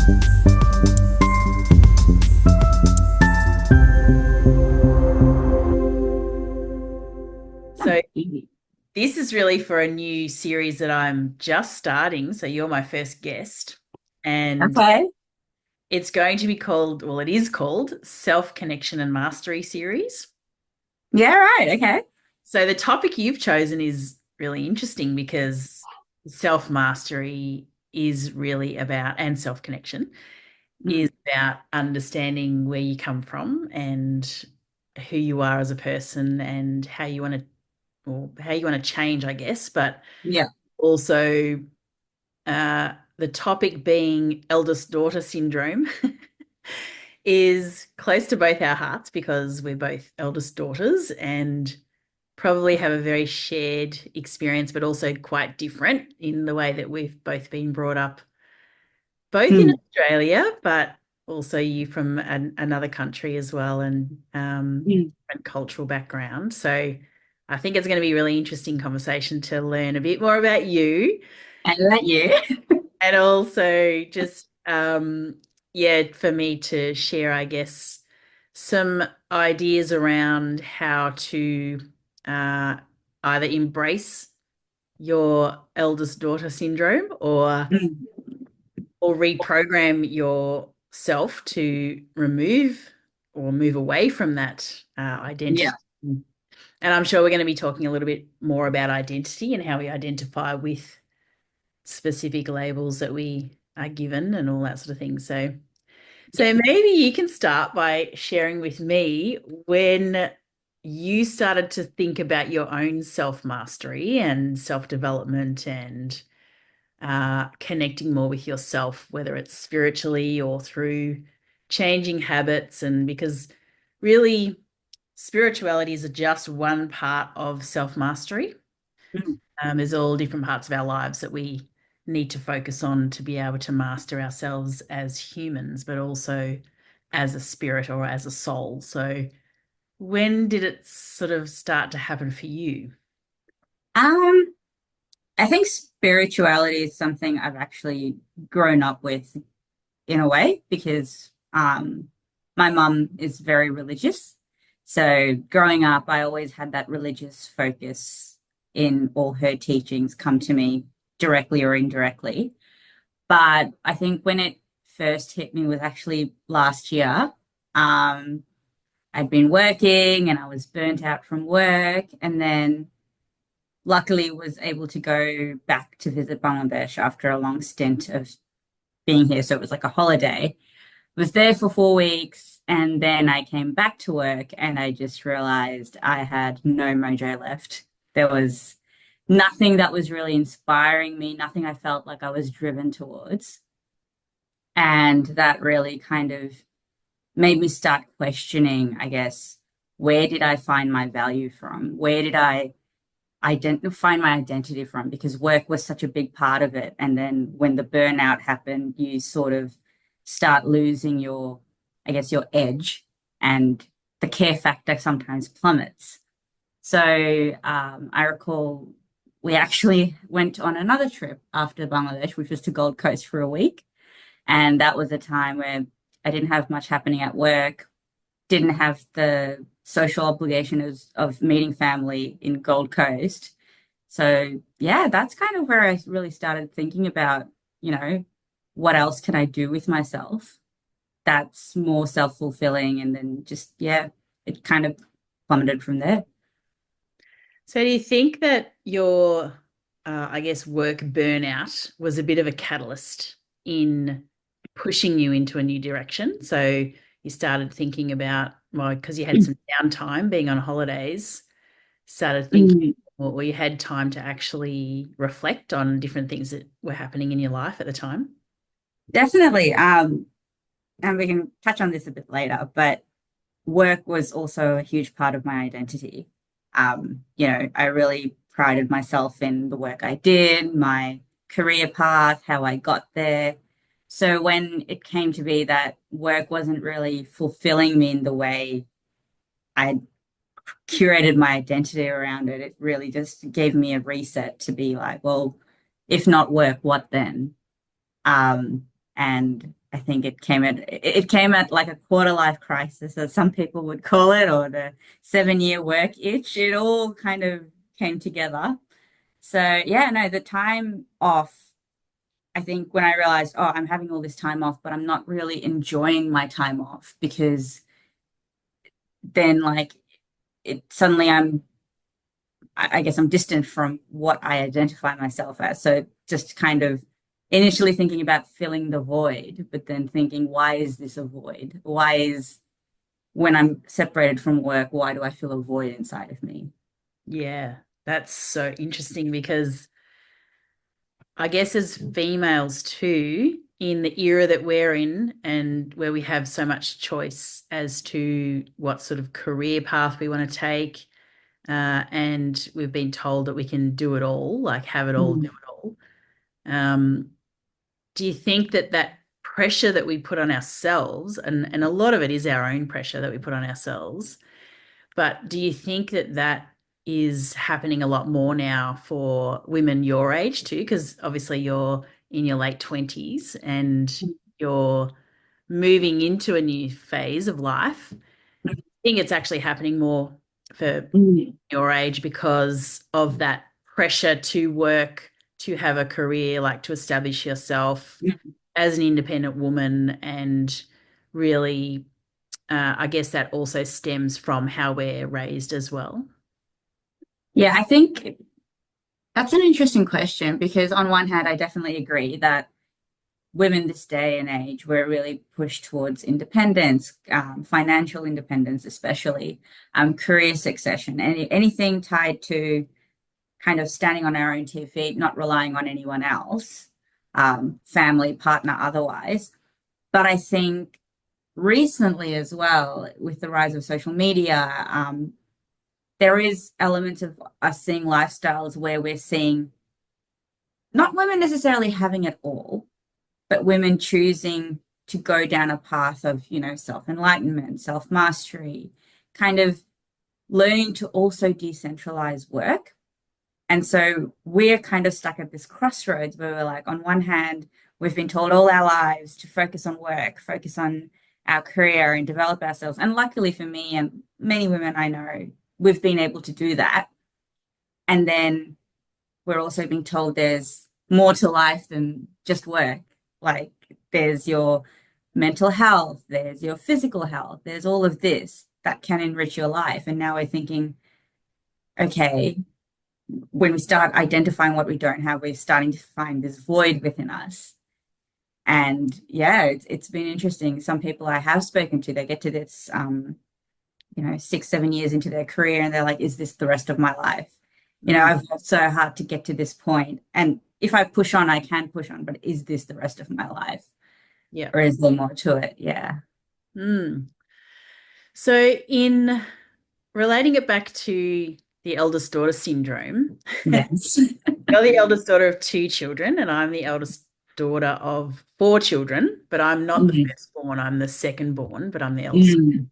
So this is really for a new series that I'm just starting. So you're my first guest. And Okay. it's going to be called, well, it is called Self-Connection and Mastery Series. Yeah, right. Okay. So the topic you've chosen is really interesting because self-mastery is really about, and self-connection Mm. is about understanding where you come from and who you are as a person and how you want to, or how you want to change, I guess, but Yeah. also the topic being eldest daughter syndrome is close to both our hearts because we're both eldest daughters and probably have a very shared experience, but also quite different in the way that we've both been brought up, both in Mm. Australia, but also you from another country as well, and Mm. different cultural background. So I think it's going to be a really interesting conversation to learn a bit more about you And let you. and also just yeah, for me to share, I guess, some ideas around how to uh, either embrace your eldest daughter syndrome Mm. or reprogram yourself to remove or move away from that identity. Yeah. And I'm sure we're going to be talking a little bit more about identity and how we identify with specific labels that we are given and all that sort of thing. So Yeah. maybe you can start by sharing with me when you started to think about your own self-mastery and self-development and connecting more with yourself, whether it's spiritually or through changing habits. And because really, spirituality is just one part of self-mastery. Mm. There's all different parts of our lives that we need to focus on to be able to master ourselves as humans, but also as a spirit or as a soul. So, when did it sort of start to happen for you? Um, I think spirituality is something I've actually grown up with in a way because my mum is very religious. So growing up, I always had that religious focus in all her teachings come to me directly or indirectly. But I think when it first hit me was actually last year. Um, I'd been working and I was burnt out from work, and then luckily was able to go back to visit Bangladesh after a long stint of being here. So it was like a holiday. Was there for 4 weeks, and then I came back to work and I just realized I had no mojo left. There was nothing that was really inspiring me, nothing I felt like I was driven towards. And that really kind of made me start questioning, I guess, where did I find my value from? Where did I find my identity from? Because work was such a big part of it. And then when the burnout happened, you sort of start losing your, I guess, your edge, and the care factor sometimes plummets. So I recall we actually went on another trip after Bangladesh, which was to Gold Coast for a week. And that was a time where I didn't have much happening at work, didn't have the social obligation of meeting family in Gold Coast. So, yeah, that's kind of where I really started thinking about, what else can I do with myself that's more self-fulfilling. And then just, yeah, it kind of plummeted from there. So, do you think that your, I guess, work burnout was a bit of a catalyst in pushing you into a new direction? So, you started thinking about, well, because you had some downtime being on holidays, started thinking, Mm. or you had time to actually reflect on different things that were happening in your life at the time? Definitely. And we can touch on this a bit later, but work was also a huge part of my identity. I really prided myself in the work I did, my career path, how I got there. So when it came to be that work wasn't really fulfilling me in the way I curated my identity around it, it really just gave me a reset to be like, well, if not work, what then? And I think it came at like a quarter life crisis, as some people would call it, or the 7 year work itch. It all kind of came together. So yeah, no, the time off, I think when I realized, oh, I'm having all this time off, but I'm not really enjoying my time off, because then like it suddenly I guess I'm distant from what I identify myself as. So just kind of initially thinking about filling the void, but then thinking, why is this a void? Why is when I'm separated from work, why do I feel a void inside of me? Yeah, that's so interesting because I guess as females too, in the era that we're in and where we have so much choice as to what sort of career path we want to take, and we've been told that we can do it all, like have it all, do Mm. it all. Um, do you think that that pressure that we put on ourselves, and a lot of it is our own pressure that we put on ourselves, but do you think that that is happening a lot more now for women your age too? Because obviously you're in your late 20s and you're moving into a new phase of life. I think it's actually happening more for Mm. your age because of that pressure to work, to have a career, like to establish yourself as an independent woman and really I guess that also stems from how we're raised as well. Yeah, I think that's an interesting question, because on one hand, I definitely agree that women this day and age, we're really pushed towards independence, financial independence, especially career succession, anything tied to kind of standing on our own 2 feet, not relying on anyone else, family, partner, otherwise. But I think recently as well, with the rise of social media, there is elements of us seeing lifestyles where we're seeing not women necessarily having it all, but women choosing to go down a path of, self-enlightenment, self-mastery, kind of learning to also decentralize work. And so we're kind of stuck at this crossroads where we're like, on one hand, we've been told all our lives to focus on work, focus on our career and develop ourselves. And luckily for me and many women I know, we've been able to do that. And then we're also being told there's more to life than just work. Like there's your mental health, there's your physical health, there's all of this that can enrich your life. And now we're thinking, okay, when we start identifying what we don't have, we're starting to find this void within us. And yeah, it's been interesting. Some people I have spoken to, they get to this, 6, 7 years into their career, and they're like, is this the rest of my life? Mm, I've worked so hard to get to this point. And if I push on, I can push on, but is this the rest of my life? yeah. Or is there more to it? Yeah. Mm. So, in relating it back to the eldest daughter syndrome, Yes. you're the eldest daughter of two children, and I'm the eldest daughter of four children, but I'm not the Mm. firstborn, I'm the secondborn, but I'm the eldest. Mm.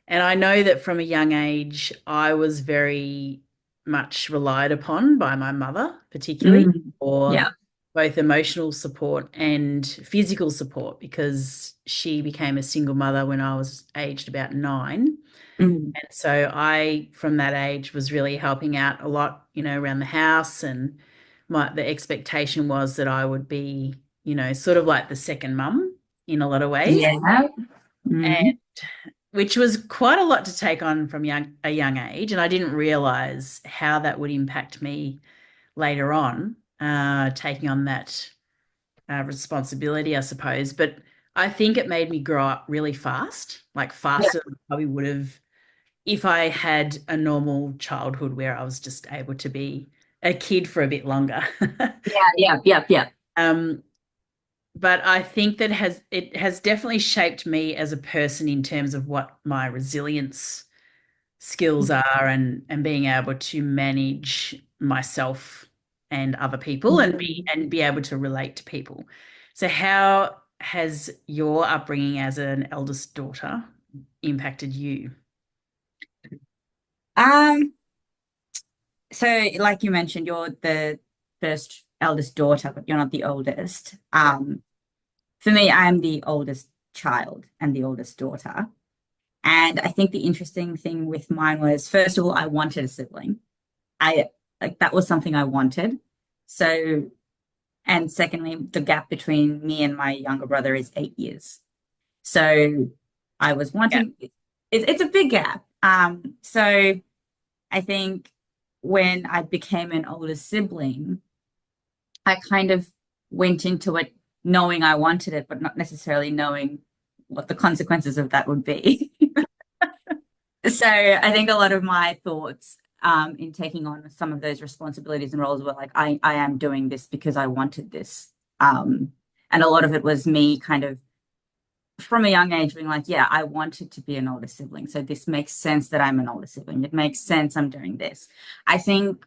And I know that from a young age, I was very much relied upon by my mother, particularly Mm. for Yeah. both emotional support and physical support, because she became a single mother when I was aged about 9. Mm. And so I, from that age, was really helping out a lot, around the house. And the expectation was that I would be, sort of like the second mum in a lot of ways. Yeah. Mm. Which was quite a lot to take on from a young age, and I didn't realize how that would impact me later on, taking on that responsibility, I suppose. But I think it made me grow up really fast, like Yeah. faster than I probably would have if I had a normal childhood where I was just able to be a kid for a bit longer. Yeah. Yeah. Yeah. Yeah. Um, but I think that it has definitely shaped me as a person in terms of what my resilience skills are and being able to manage myself and other people and be able to relate to people. So how has your upbringing as an eldest daughter impacted you? Um, so like you mentioned, you're the first eldest daughter, but you're not the oldest. for me, I'm the oldest child and the oldest daughter. And I think the interesting thing with mine was, first of all, I wanted a sibling. I like that was something I wanted. So, and secondly, the gap between me and my younger brother is 8 years. So I was Yeah. wanting it's a big gap. So I think when I became an older sibling, I kind of went into it knowing I wanted it, but not necessarily knowing what the consequences of that would be. So I think a lot of my thoughts in taking on some of those responsibilities and roles were like, I am doing this because I wanted this. And a lot of it was me kind of from a young age being like, yeah, I wanted to be an older sibling. So this makes sense that I'm an older sibling. It makes sense I'm doing this. I think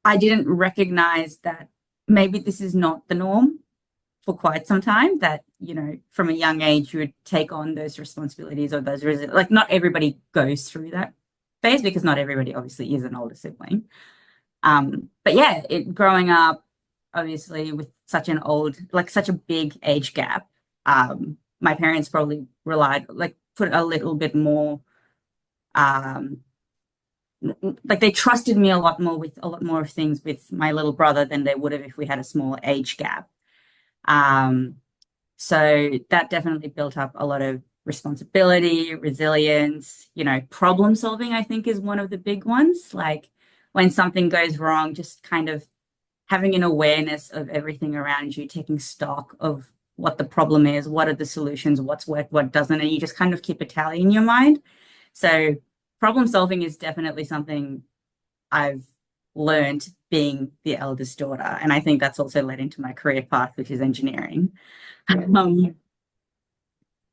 I didn't recognize that maybe this is not the norm for quite some time, that, from a young age, you would take on those responsibilities or those, like, not everybody goes through that phase because not everybody obviously is an older sibling. But yeah, growing up, obviously, with such a big age gap, my parents probably put a little bit more, um, like they trusted me a lot more with a lot more of things with my little brother than they would have if we had a small age gap. Um, so that definitely built up a lot of responsibility, resilience, problem solving, I think is one of the big ones. Like when something goes wrong, just kind of having an awareness of everything around you, taking stock of what the problem is, what are the solutions, what's worked, what doesn't, and you just kind of keep a tally in your mind. So problem solving is definitely something I've learned being the eldest daughter. And I think that's also led into my career path, which is engineering. Um,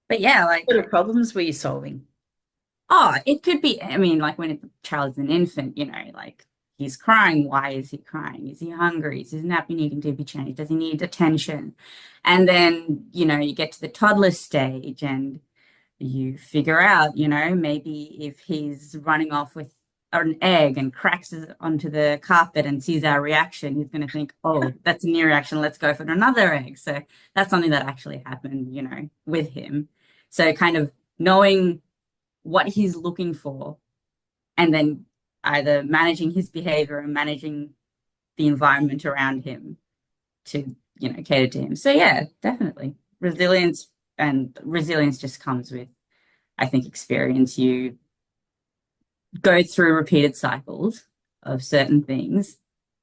but yeah, like, What sort of problems were you solving? oh, it could be, I mean, like when a child's an infant, like he's crying. Why is he crying? Is he hungry? Is his nappy needing to be changed? Does he need attention? And then, you get to the toddler stage and you figure out, maybe if he's running off with an egg and cracks it onto the carpet and sees our reaction, he's going to think, oh, that's a new reaction. Let's go for another egg. So that's something that actually happened, with him. So kind of knowing what he's looking for and then either managing his behavior and managing the environment around him to, cater to him. So yeah, definitely resilience just comes with, I think, experience. You go through repeated cycles of certain things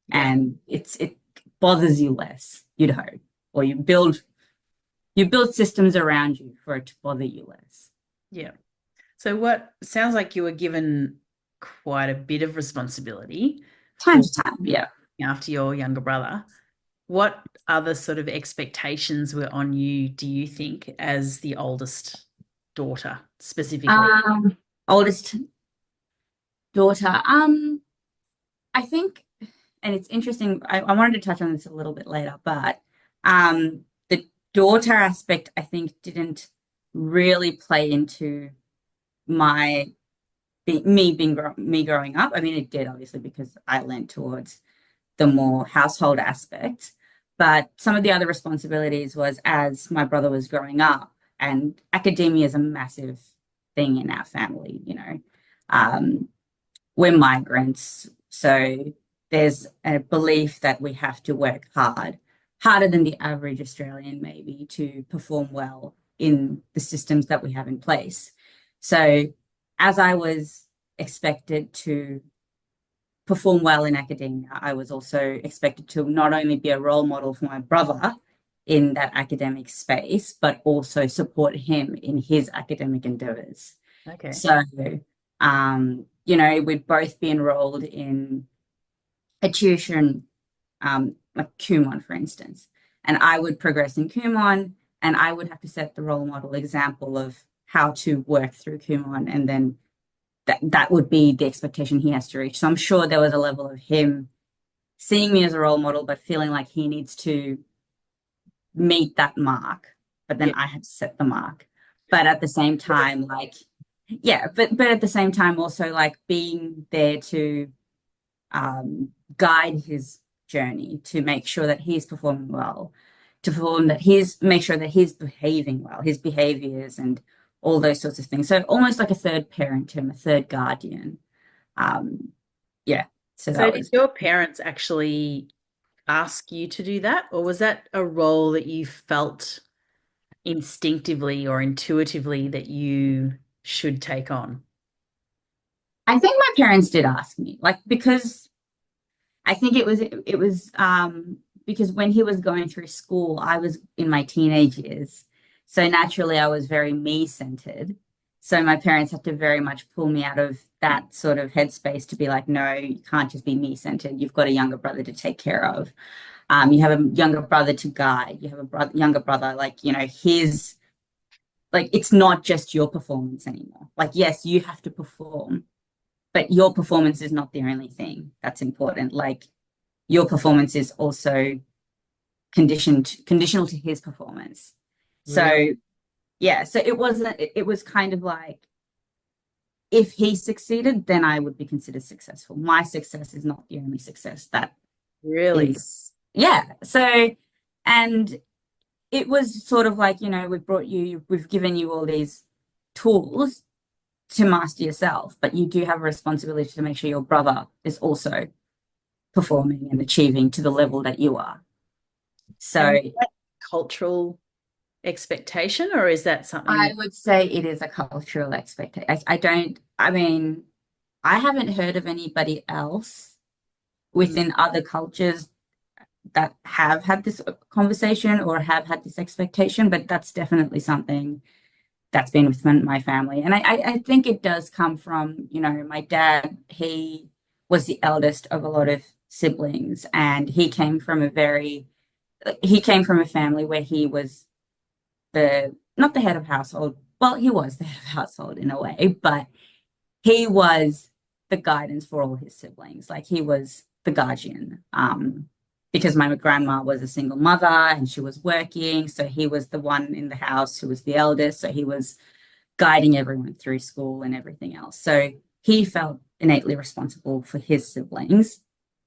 Yeah. and it bothers you less, you'd hope, or you build systems around you for it to bother you less. Yeah. So what sounds like you were given quite a bit of responsibility Time for to time, yeah. looking after your younger brother. What other sort of expectations were on you, do you think, as the oldest daughter specifically? Oldest daughter. I think, and it's interesting, I wanted to touch on this a little bit later, but the daughter aspect, I think, didn't really play into my me growing up. I mean, it did obviously because I leant towards the more household aspect, but some of the other responsibilities was as my brother was growing up, and academia is a massive thing in our family. Um, we're migrants, so there's a belief that we have to work hard, harder than the average Australian, maybe, to perform well in the systems that we have in place. So, as I was expected to perform well in academia, I was also expected to not only be a role model for my brother in that academic space, but also support him in his academic endeavors. Okay. So, we'd both be enrolled in a tuition, like Kumon, for instance, and I would progress in Kumon, and I would have to set the role model example of how to work through Kumon, and then that would be the expectation he has to reach. So I'm sure there was a level of him seeing me as a role model, but feeling like he needs to meet that mark. But then Yeah. I had to set the mark. But at the same time, like, yeah, but at the same time, also like being there to guide his journey to make sure that he's performing well. to perform, that he's make sure that he's behaving well, his behaviors and all those sorts of things. So almost like a third parent to him, a third guardian. Um, yeah. So So that did was. your parents actually ask you to do that, or was that a role that you felt instinctively or intuitively that you should take on? I think my parents did ask me, like, because I think it was because when he was going through school, I was in my teenage years. So naturally I was very me-centered. So my parents had to very much pull me out of that sort of headspace to be like, no, you can't just be me-centered. You've got a younger brother to take care of. You have a younger brother to guide. You have a younger brother, like, his, like, it's not just your performance anymore. Like, yes, you have to perform, but your performance is not the only thing that's important. Like, your performance is also conditional to his performance. Really? So yeah, so it was kind of like, if he succeeded, then I would be considered successful. My success is not the only success that Really? is, yeah. So, and it was sort of like, we've given you all these tools to master yourself, but you do have a responsibility to make sure your brother is also performing and achieving to the level that you are. And So is that cultural expectation, or is that something I that, would say it is a cultural expectation. I don't, I mean, I haven't heard of anybody else mm, within other cultures that have had this conversation or have had this expectation, but that's definitely something that's been within my family. And I think it does come from, my dad, he was the eldest of a lot of siblings, and he came from a family where he was not the head of household. Well, he was the head of household in a way, but he was the guidance for all his siblings. Like, he was the guardian. Because my grandma was a single mother and she was working. So he was the one in the house who was the eldest. So he was guiding everyone through school and everything else. So he felt innately responsible for his siblings.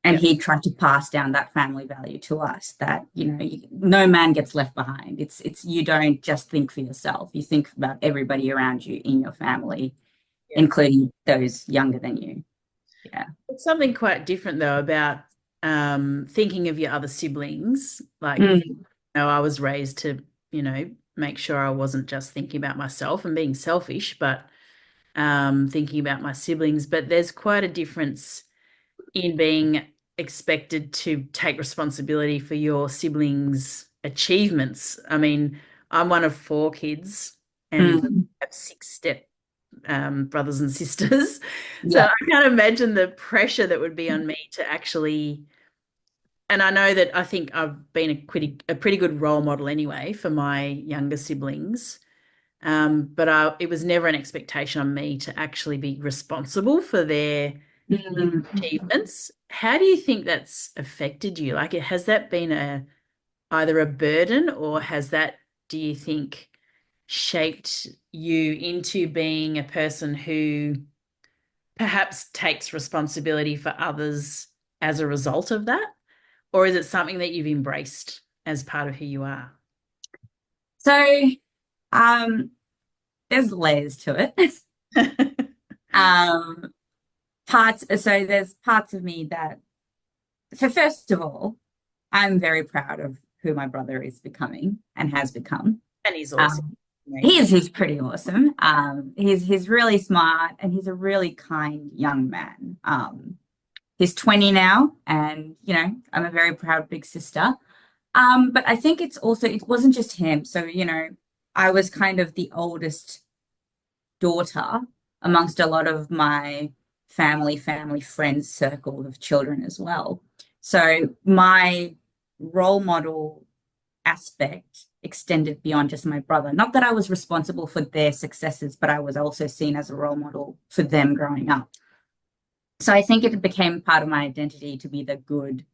And yeah. he tried to pass down that family value to us, that, no man gets left behind. It's, you don't just think for yourself. You think about everybody around you in your family, Yeah. including those younger than you. Yeah. It's something quite different though about thinking of your other siblings. Like, Mm, I was raised to, make sure I wasn't just thinking about myself and being selfish, but thinking about my siblings. But there's quite a difference in being expected to take responsibility for your siblings' achievements. I mean, I'm one of four kids and mm, have six step brothers and sisters. So yeah. I can't imagine the pressure that would be on me to actually. And I know that I think I've been a pretty good role model anyway for my younger siblings. But it was never an expectation on me to actually be responsible for their Mm. achievements. How do you think that's affected you? Like, has that been either a burden, or has that, do you think, shaped you into being a person who perhaps takes responsibility for others as a result of that? Or is it something that you've embraced as part of who you are? So, um, there's layers to it. Um, there's parts of me that, so first of all, I'm very proud of who my brother is becoming and has become. And he's awesome. Um, Amazing. he's pretty awesome. He's really smart and he's a really kind young man. He's 20 now, and I'm a very proud big sister. But I think it wasn't just him. So, I was kind of the oldest daughter amongst a lot of my family friends circle of children as well. So my role model aspect extended beyond just my brother. Not that I was responsible for their successes, but I was also seen as a role model for them growing up. So I think it became part of my identity to be the good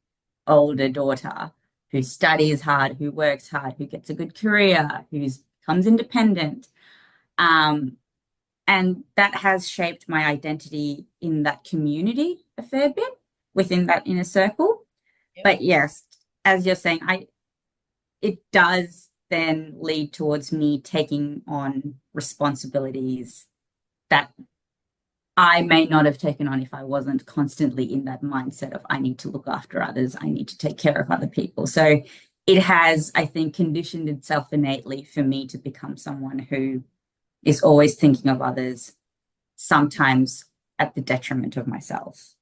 older daughter who studies hard, who works hard, who gets a good career, who becomes independent. Um, and that has shaped my identity in that community a fair bit within that inner circle. Yep. But yes, as you're saying, it does then lead towards me taking on responsibilities that I may not have taken on if I wasn't constantly in that mindset of I need to look after others, I need to take care of other people. So it has, I think, conditioned itself innately for me to become someone who is always thinking of others, sometimes at the detriment of myself.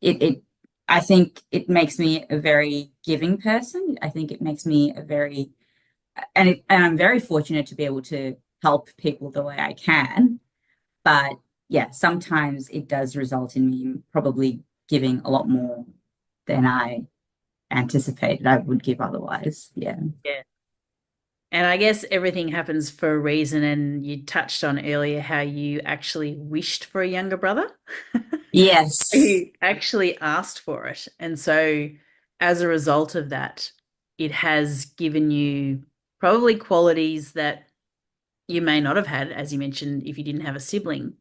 It I think it makes me a very giving person. I think it makes me a very and I'm very fortunate to be able to help people the way I can. But yeah, sometimes it does result in me probably giving a lot more than I anticipated I would give otherwise. Yeah. Yeah. And I guess everything happens for a reason. And you touched on earlier how you actually wished for a younger brother. Yes. You actually asked for it. And so, as a result of that, it has given you probably qualities that you may not have had, as you mentioned, if you didn't have a sibling.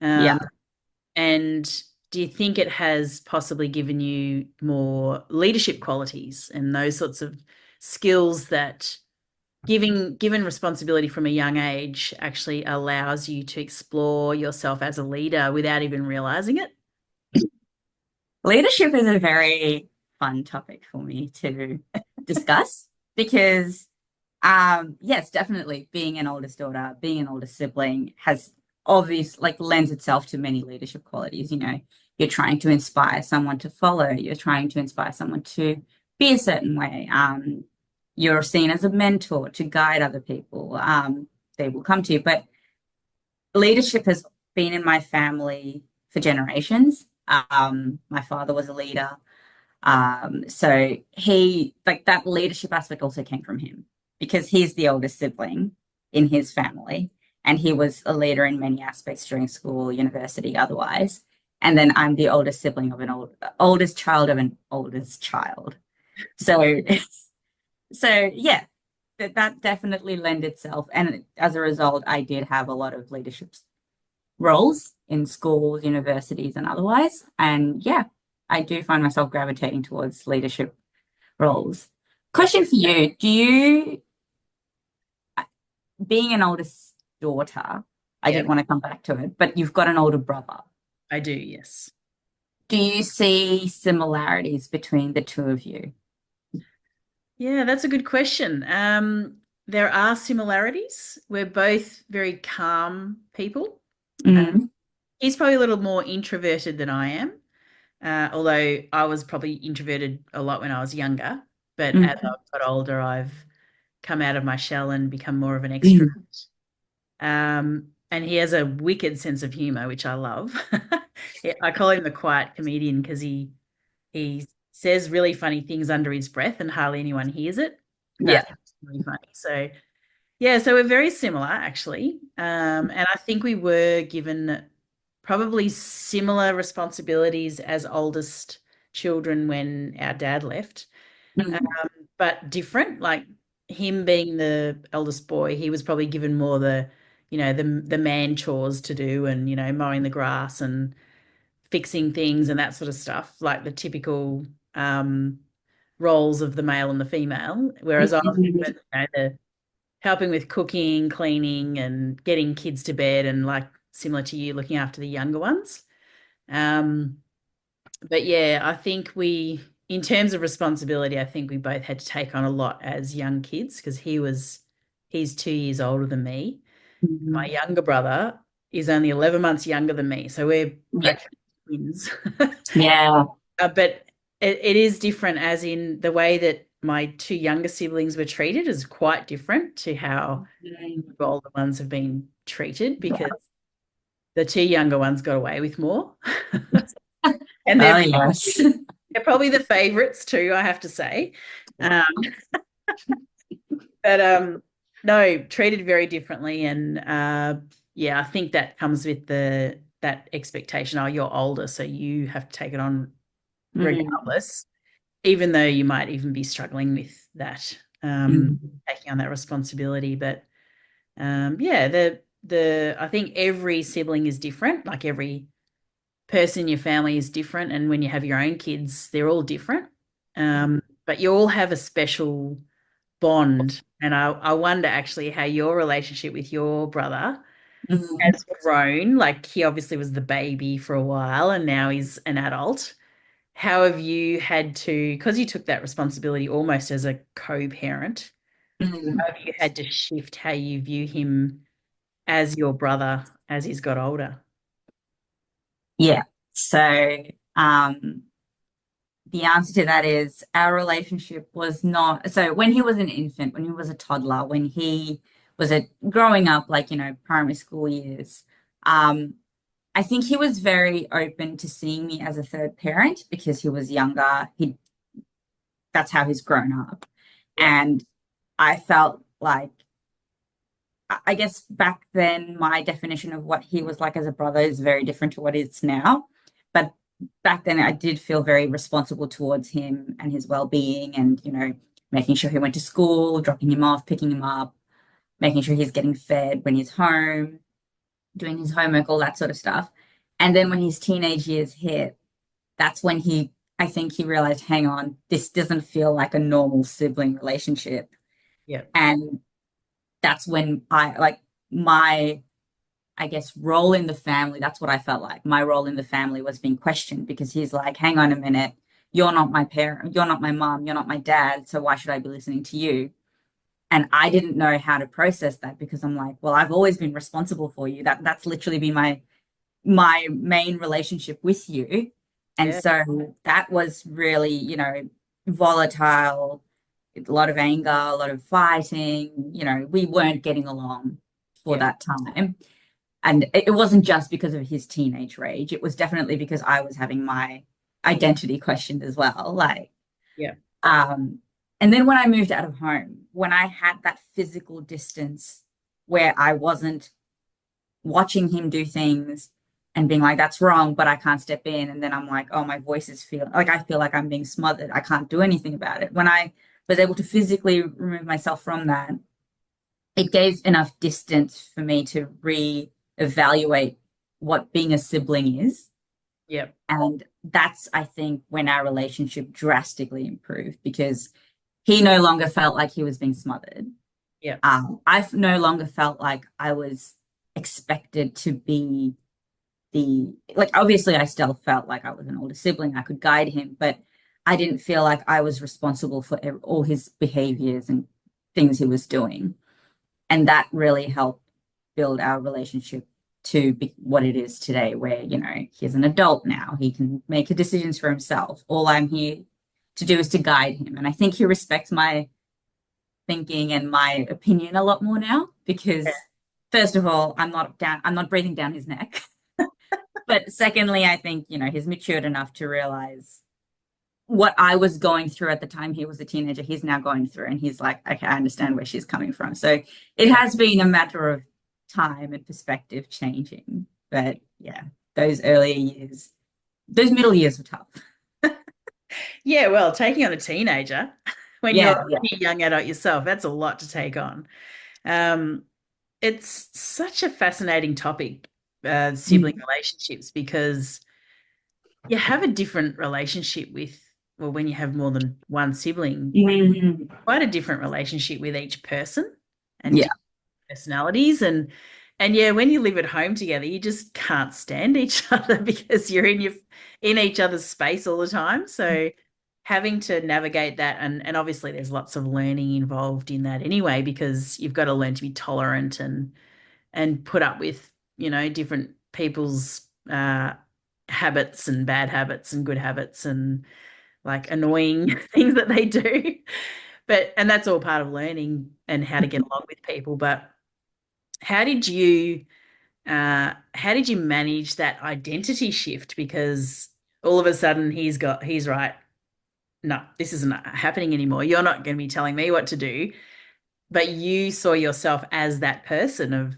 Yeah. Um, and do you think it has possibly given you more leadership qualities and those sorts of skills that given responsibility from a young age actually allows you to explore yourself as a leader without even realizing it? Leadership is a very fun topic for me to discuss because yes, definitely being an oldest daughter, being an older sibling has obvious like lends itself to many leadership qualities. You know, you're trying to inspire someone to follow, you're trying to inspire someone to be a certain way. You're seen as a mentor to guide other people. They will come to you. But leadership has been in my family for generations. My father was a leader. So he, like that leadership aspect also came from him because he's the oldest sibling in his family. And he was a leader in many aspects during school, university, otherwise. And then I'm the oldest sibling of an oldest child of an oldest child. So, so yeah, that definitely lend itself. And as a result, I did have a lot of leadership roles in schools, universities, and otherwise. And yeah, I do find myself gravitating towards leadership roles. Question for you: do you, being an oldest daughter, I Yeah, did want to come back to it, but you've got an older brother. I do, yes. Do you see similarities between the two of you? Yeah, that's a good question. There are similarities. We're both very calm people. Uh, Mm, he's probably a little more introverted than I am, although I was probably introverted a lot when I was younger. But as mm, I've got older, I've come out of my shell and become more of an mm. extrovert. And he has a wicked sense of humor, which I love. I call him the quiet comedian because he says really funny things under his breath and hardly anyone hears it. Yeah. It's really funny. So yeah, so we're very similar actually. And I think we were given probably similar responsibilities as oldest children when our dad left, Mm, but different. Like him being the eldest boy, he was probably given more the man chores to do and mowing the grass and fixing things and that sort of stuff, like the typical um, roles of the male and the female. Whereas I was mm, given, the helping with cooking, cleaning, and getting kids to bed, and like similar to you, looking after the younger ones. Um, but yeah, I think in terms of responsibility, I think we both had to take on a lot as young kids because he's 2 years older than me. My mm. younger brother is only 11 months younger than me, so we're Yeah. practically twins. Yeah. But it is different, as in the way that my two younger siblings were treated is quite different to how the older ones have been treated because the two younger ones got away with more. And Oh, yes. they're probably the favorites too, I have to say. Um, but no, treated very differently. And yeah, I think that comes with that expectation. Oh, you're older, so you have to take it on Mm, regardless, even though you might even be struggling with that, mm, taking on that responsibility. But yeah, the I think every sibling is different. Like every person in your family is different, and when you have your own kids, they're all different. but you all have a special bond. And I wonder actually how your relationship with your brother Mhm. has grown. Like he obviously was the baby for a while and now he's an adult. How have you had to, because you took that responsibility almost as a co-parent, Mhm. how have you had to shift how you view him as your brother as he's got older? Yeah. So, um, the answer to that is our relationship was not, so when he was an infant, when he was a toddler, when he was growing up, like, primary school years, um, I think he was very open to seeing me as a third parent because he was younger. That's how he's grown up. Yep. And I felt like, I guess back then, my definition of what he was like as a brother is very different to what it's now. But back then, I did feel very responsible towards him and his well-being, and making sure he went to school, dropping him off, picking him up, making sure he's getting fed when he's home, doing his homework, all that sort of stuff. And then when his teenage years hit, that's when I think he realized, hang on, this doesn't feel like a normal sibling relationship. Yep. And that's when my, I guess, role in the family, that's what I felt like. My role in the family was being questioned because he's like, hang on a minute, you're not my parent, you're not my mom, you're not my dad, so why should I be listening to you? And I didn't know how to process that because I'm like, well, I've always been responsible for you. That's literally been my main relationship with you. And Yeah. so that was really, volatile, a lot of anger, a lot of fighting. We weren't getting along for Yeah. that time. And it wasn't just because of his teenage rage. It was definitely because I was having my identity questioned as well. Yeah. Um, and then when I moved out of home, when I had that physical distance where I wasn't watching him do things and being like, that's wrong, but I can't step in. And then I'm like, oh, my voice is feeling like I feel like I'm being smothered. I can't do anything about it. When I was able to physically remove myself from that, it gave enough distance for me to re-evaluate what being a sibling is. Yep. And that's, I think, when our relationship drastically improved because he no longer felt like he was being smothered. Yep. I no longer felt like I was expected to be like, obviously, I still felt like I was an older sibling. I could guide him, but I didn't feel like I was responsible for all his behaviors and things he was doing. And that really helped build our relationship to be what it is today, where, he's an adult now. He can make decisions for himself. All I'm here to do is to guide him. And I think he respects my thinking and my opinion a lot more now because, first of all, I'm not breathing down his neck. But secondly, I think, he's matured enough to realize what I was going through at the time he was a teenager, he's now going through. And he's like, okay, I understand where she's coming from. So it Yeah. has been a matter of time and perspective changing. But yeah, those earlier years, those middle years were tough. Yeah, well, taking on a teenager when you're Yeah, yeah. already a young adult yourself, that's a lot to take on. Um, it's such a fascinating topic, sibling Mm. relationships, because you have a different relationship with, well, when you have more than one sibling, Mhm. quite a different relationship with each person and Yeah. different personalities. And yeah, when you live at home together, you just can't stand each other because you're in each other's space all the time. So having to navigate that, and obviously there's lots of learning involved in that anyway, because you've got to learn to be tolerant and put up with, different people's habits and bad habits and good habits and like annoying things that they do. And that's all part of learning and how to get along with people. But how did you how did you manage that identity shift? Because all of a sudden he's right. No, this isn't happening anymore. You're not going to be telling me what to do, but you saw yourself as that person of,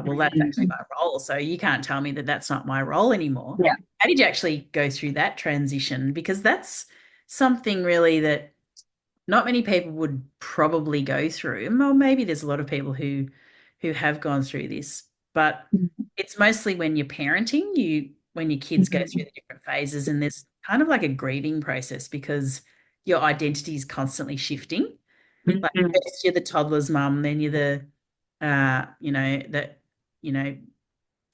well, that's actually Mhm. my role. So you can't tell me that that's not my role anymore. Yeah. How did you actually go through that transition? Because that's something really that not many people would probably go through. Or maybe there's a lot of people who have gone through this, but it's mostly when you're parenting, when your kids go through Mhm. the different phases, and there's kind of like a grieving process because your identity is constantly shifting. Like Mhm. first you're the toddler's mum, then you're the you know,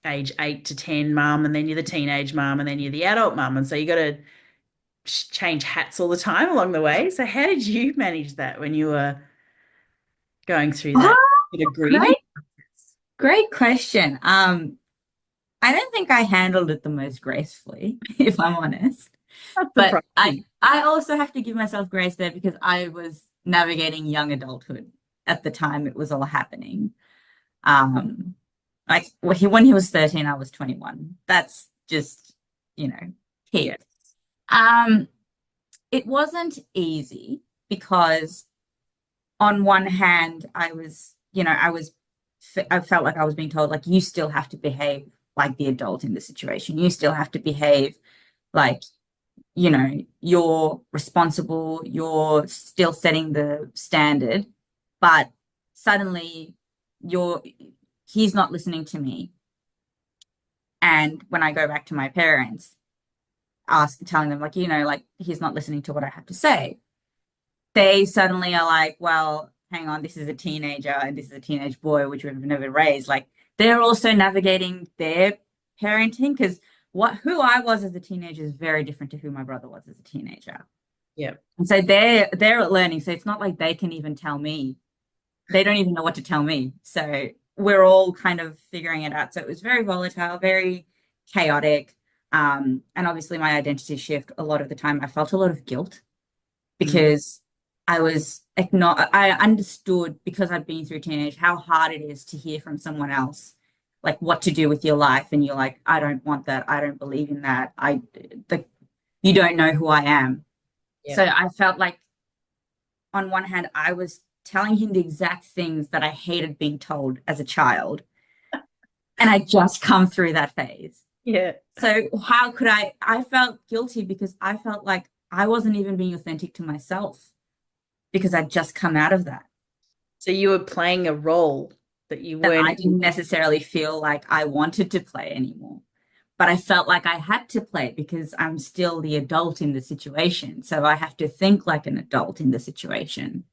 age 8 to 10 mum, and then you're the teenage mum, and then you're the adult mum. And so you got to change hats all the time along the way. So how did you manage that when you were going through Oh, that bit of grieving? great, great question. I don't think I handled it the most gracefully, if I'm honest. That's But surprising. I also have to give myself grace there because I was navigating young adulthood at the time it was all happening. Um, like when he was 13, I was 21. That's just, you know, Yeah. peak. Um, it wasn't easy because on one hand, I felt like I was being told, like, you still have to behave like the adult in the situation. You still have to behave like, you're responsible, you're still setting the standard, but suddenly you're, he's not listening to me. And when I go back to my parents, telling them, like, like, he's not listening to what I have to say, they suddenly are like, well, hang on, this is a teenager and this is a teenage boy, which we've never raised. Like, they're also navigating their parenting because who I was as a teenager is very different to who my brother was as a teenager. Yeah. And so they're learning. So it's not like they can even tell me. They don't even know what to tell me. So we're all kind of figuring it out. So it was very volatile, very chaotic. And obviously my identity shift, a lot of the time I felt a lot of guilt Mm. because I understood because I've been through teenage how hard it is to hear from someone else like what to do with your life, and you're like, I don't want that, I don't believe in that, you don't know who I am. Yeah. So I felt like on one hand I was telling him the exact things that I hated being told as a child, and I just come through that phase. Yeah. So how could I felt guilty because I felt like I wasn't even being authentic to myself because I'd just come out of that. So you were playing a role that you That I weren't. didn't necessarily feel like I wanted to play anymore. But I felt like I had to play because I'm still the adult in the situation. So I have to think like an adult in the situation.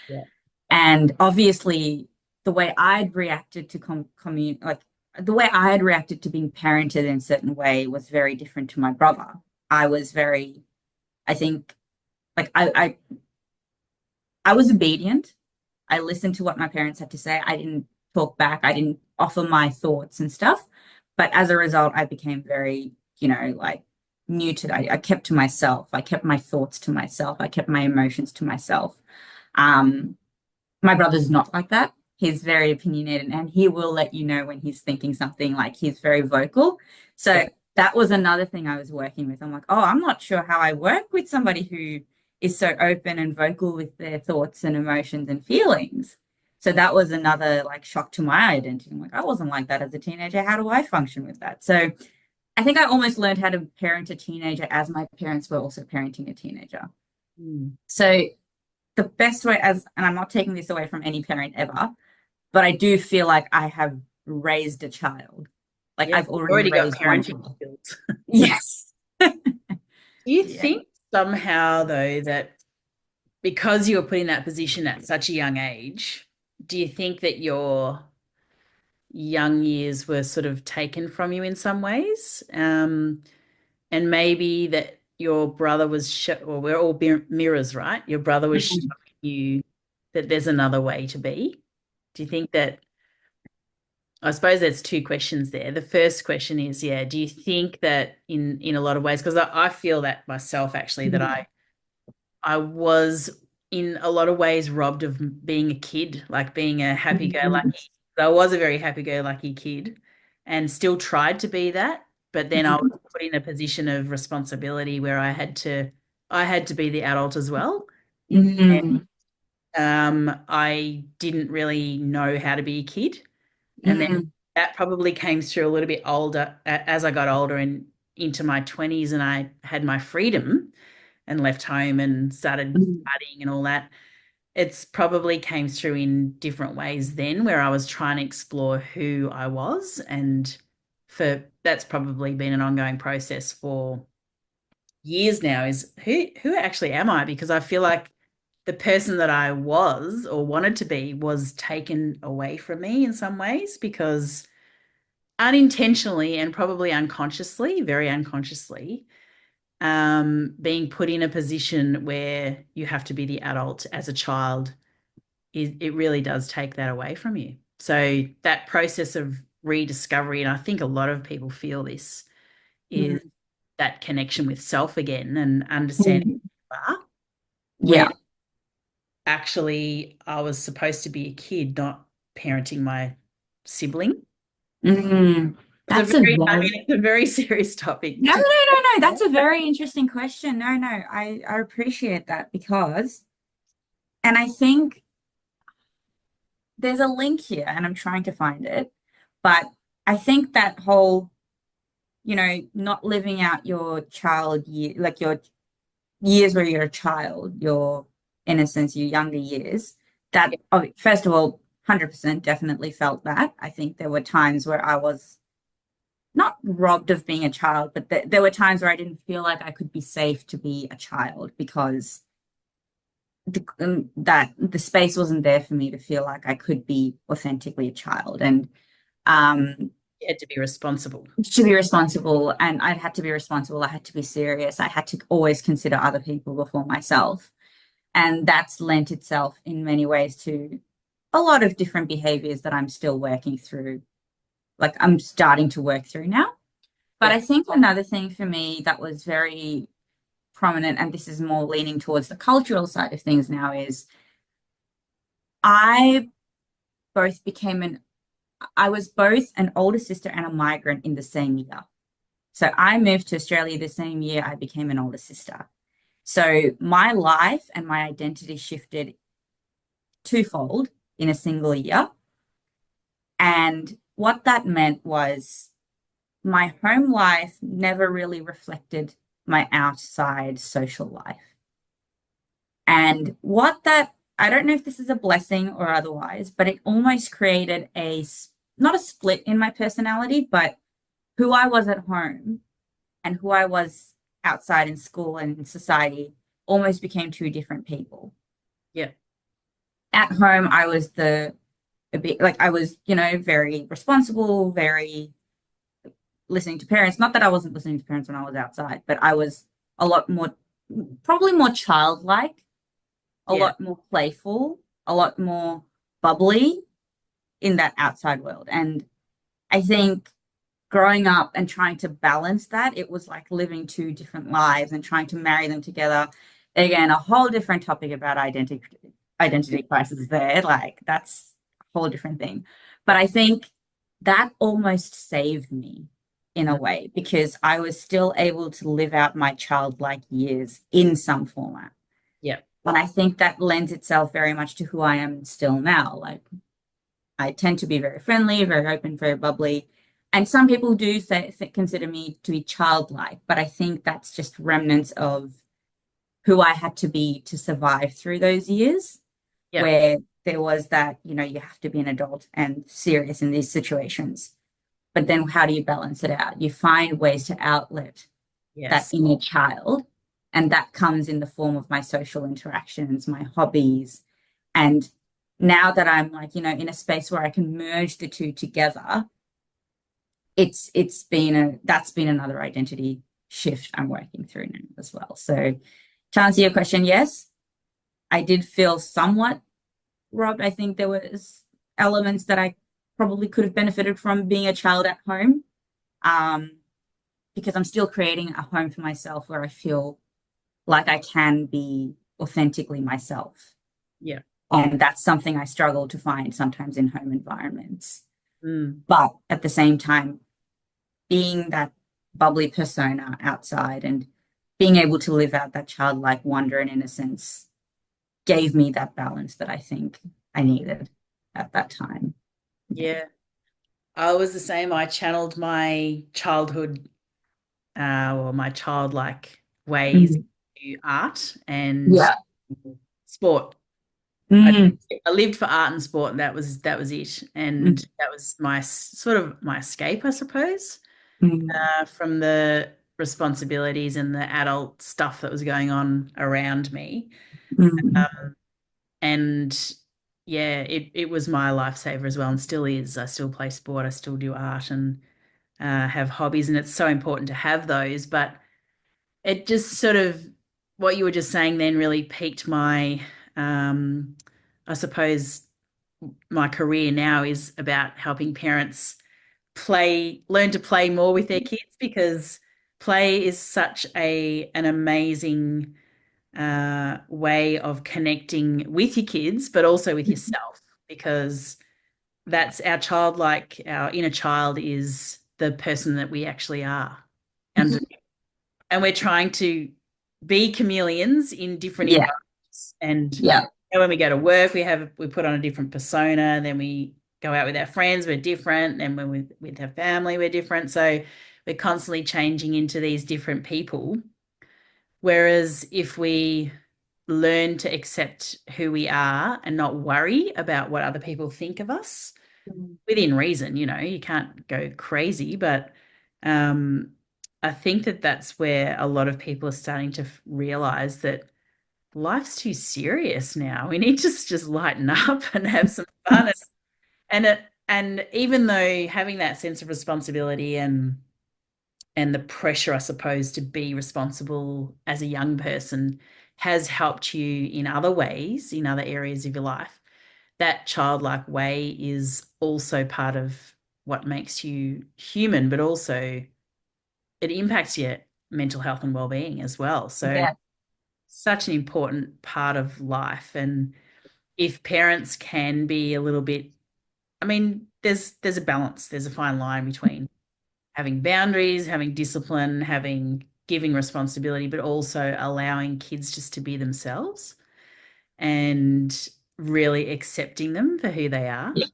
Yeah. And obviously, the way I'd reacted to like the way I had reacted to being parented in a certain way was very different to my brother. I was very, I think, like I was obedient. I listened to what my parents had to say. I didn't talk back. I didn't offer my thoughts and stuff. But as a result, I became very, like muted. I kept to myself. I kept my thoughts to myself. I kept my emotions to myself. Um, my brother's not like that. He's very opinionated and he will let you know when he's thinking something, like he's very vocal. So Yeah. that was another thing I was working with. I'm like, oh, I'm not sure how I work with somebody who is so open and vocal with their thoughts and emotions and feelings. So that was another like shock to my identity. I'm like, I wasn't like that as a teenager. How do I function with that? So I think I almost learned how to parent a teenager as my parents were also parenting a teenager. Mm. So the best way, and I'm not taking this away from any parent ever, but I do feel like I have raised a child. Like Yeah. I've You've already already got raised one parenting child. skills. Yes. Do you Yeah. think somehow, though, that because you were put in that position at such a young age, do you think that your young years were sort of taken from you in some ways? And maybe that your brother was, well, we're all mirrors, right? Your brother was showing Mhm. you that there's another way to be. Do you think that, I suppose there's two questions there. The first question is, yeah, do you think that in a lot of ways, because I feel that myself actually, that Mhm. I was in a lot of ways robbed of being a kid, like being a Mhm. happy-go-lucky. I was a very happy-go-lucky kid and still tried to be that, but then I was put in a position of responsibility where I had to be the adult as well. Mhm. I didn't really know how to be a kid. And then Mhm. that probably came through a little bit older as I got older and into my 20s, and I had my freedom and left home and started Mhm. studying and all that. It's probably came through in different ways then, where I was trying to explore who I was. And for that's probably been an ongoing process for years now is who actually am I? Because I feel like the person that I was or wanted to be was taken away from me in some ways because unintentionally and probably unconsciously, very unconsciously, being put in a position where you have to be the adult as a child it really does take that away from you. So that process of rediscovery, and I think a lot of people feel this, is Mm. that connection with self again and understanding Mm. who you are, when Yeah. actually I was supposed to be a kid, not parenting my sibling. Mm. It's a That's a very, I very mean, it's a very serious topic no, no, to. no, no. That's a very interesting question. No, no, I appreciate that because, and I think there's a link here, and I'm trying to find it, but I think that whole, not living out your child year, like your years where you're a child, your innocence, your younger years, that, oh, first of all, 100% definitely felt that. I think there were times where I was not robbed of being a child, but there were times where I didn't feel like I could be safe to be a child because that the space wasn't there for me to feel like I could be authentically a child. And You had to be responsible. to be responsible, and I had to be responsible. I had to be serious. I had to always consider other people before myself. And that's lent itself in many ways to a lot of different behaviors that I'm still working through, like I'm starting to work through now. But Yeah. I think another thing for me that was very prominent, and this is more leaning towards the cultural side of things now, is I both became an I was both an older sister and a migrant in the same year. So I moved to Australia the same year I became an older sister. So my life and my identity shifted twofold in a single year. And what that meant was my home life never really reflected my outside social life. And I don't know if this is a blessing or otherwise, but it almost created not a split in my personality, but who I was at home and who I was outside in school and in society almost became two different people. Yeah. At home, I was a bit like I was, very responsible, very listening to parents. Not that I wasn't listening to parents when I was outside, but I was a lot more, probably more childlike, a Yeah. lot more playful, a lot more bubbly in that outside world. And I think growing up and trying to balance that, it was like living two different lives and trying to marry them together. Again, a whole different topic about identity crisis there. Like that's a whole different thing. But Yeah. I think that almost saved me in a Mm. way because I was still able to live out my childlike years in some format. Yeah. And I think that lends itself very much to who I am still now. Like I tend to be very friendly, very open, very bubbly. And some people do consider me to be childlike, but I think that's just remnants of who I had to be to survive through those years Yeah. where there was that, you have to be an adult and serious in these situations. But then how do you balance it out? You find ways to outlet that Yes. inner child. And that comes in the form of my social interactions, my hobbies. And now that I'm like, in a space where I can merge the two together, that's been another identity shift I'm working through now as well. So to answer your question, yes, I did feel somewhat robbed. I think there was elements that I probably could have benefited from being a child at home. Um, because I'm still creating a home for myself where I feel like I can be authentically myself. Yeah. And that's something I struggle to find sometimes in home environments. Mm. But at the same time, being that bubbly persona outside and being able to live out that childlike wonder and innocence gave me that balance that I think I needed at that time. Yeah. I was the same. I channeled my childhood or my childlike ways Mm. to art and Yeah. sport. I, Mm. I lived for art and sport, and that was it. And Mm. that was my sort of my escape, I suppose, Mm. from the responsibilities and the adult stuff that was going on around me. Mm. Um, and yeah, it was my lifesaver as well, and still is. I still play sport, I still do art, and have hobbies, and it's so important to have those. But it just sort of what you were just saying then really piqued my, I suppose, my career now is about helping parents learn to play more with their kids, because play is such an amazing way of connecting with your kids, but also with yourself, because that's our inner child is the person that we actually are. And and we're trying to be chameleons in different Yeah, environments. And yeah, when we go to work, we put on a different persona, and then we go out with our friends, we're different, and when we with our family, we're different. So we're constantly changing into these different people. Whereas if we learn to accept who we are and not worry about what other people think of us, within reason, you can't go crazy, but um, I think that that's where a lot of people are starting to realize that life's too serious now. We need to just lighten up and have some fun. And even though having that sense of responsibility and the pressure, I suppose, to be responsible as a young person has helped you in other ways, in other areas of your life, that childlike way is also part of what makes you human, but also it impacts your mental health and well-being as well. So yeah, such an important part of life. And if parents can be a little bit, I mean, there's a balance, there's a fine line between having boundaries, having discipline, having giving responsibility, but also allowing kids just to be themselves and really accepting them for who they are. yeah.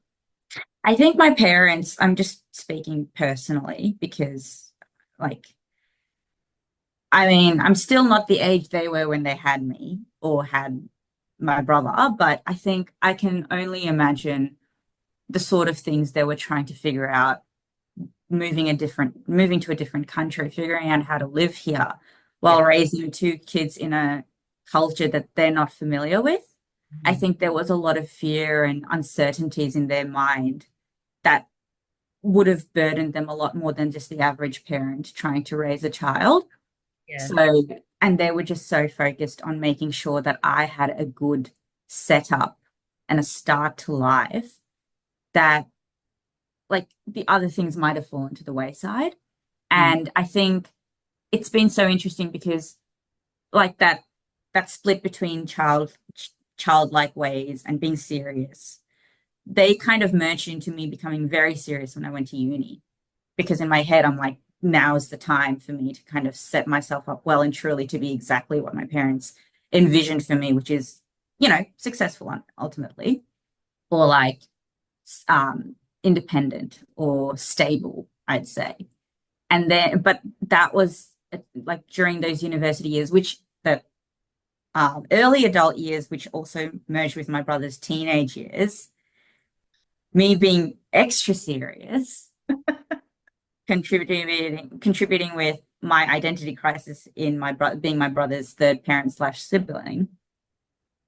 I think my parents, I'm just speaking personally because, like, I mean, I'm still not the age they were when they had me or had my brother, but I think I can only imagine the sort of things they were trying to figure out moving to a different country, figuring out how to live here Yeah. while raising two kids in a culture that they're not familiar with. I Mhm. think there was a lot of fear and uncertainties in their mind that would have burdened them a lot more than just the average parent trying to raise a child. Yeah. So, and they were just so focused on making sure that I had a good setup and a start to life that, like, the other things might have fallen to the wayside. Mm. And I think it's been so interesting because, like, that split between childlike ways and being serious, they kind of merged into me becoming very serious when I went to uni. Because in my head, I'm like, now is the time for me to kind of set myself up well and truly to be exactly what my parents envisioned for me, which is, successful ultimately, or like independent or stable, I'd say. And then, but that was like during those university years, which the early adult years, which also merged with my brother's teenage years, me being extra serious, contributing with my identity crisis in being my brother's third parent slash sibling.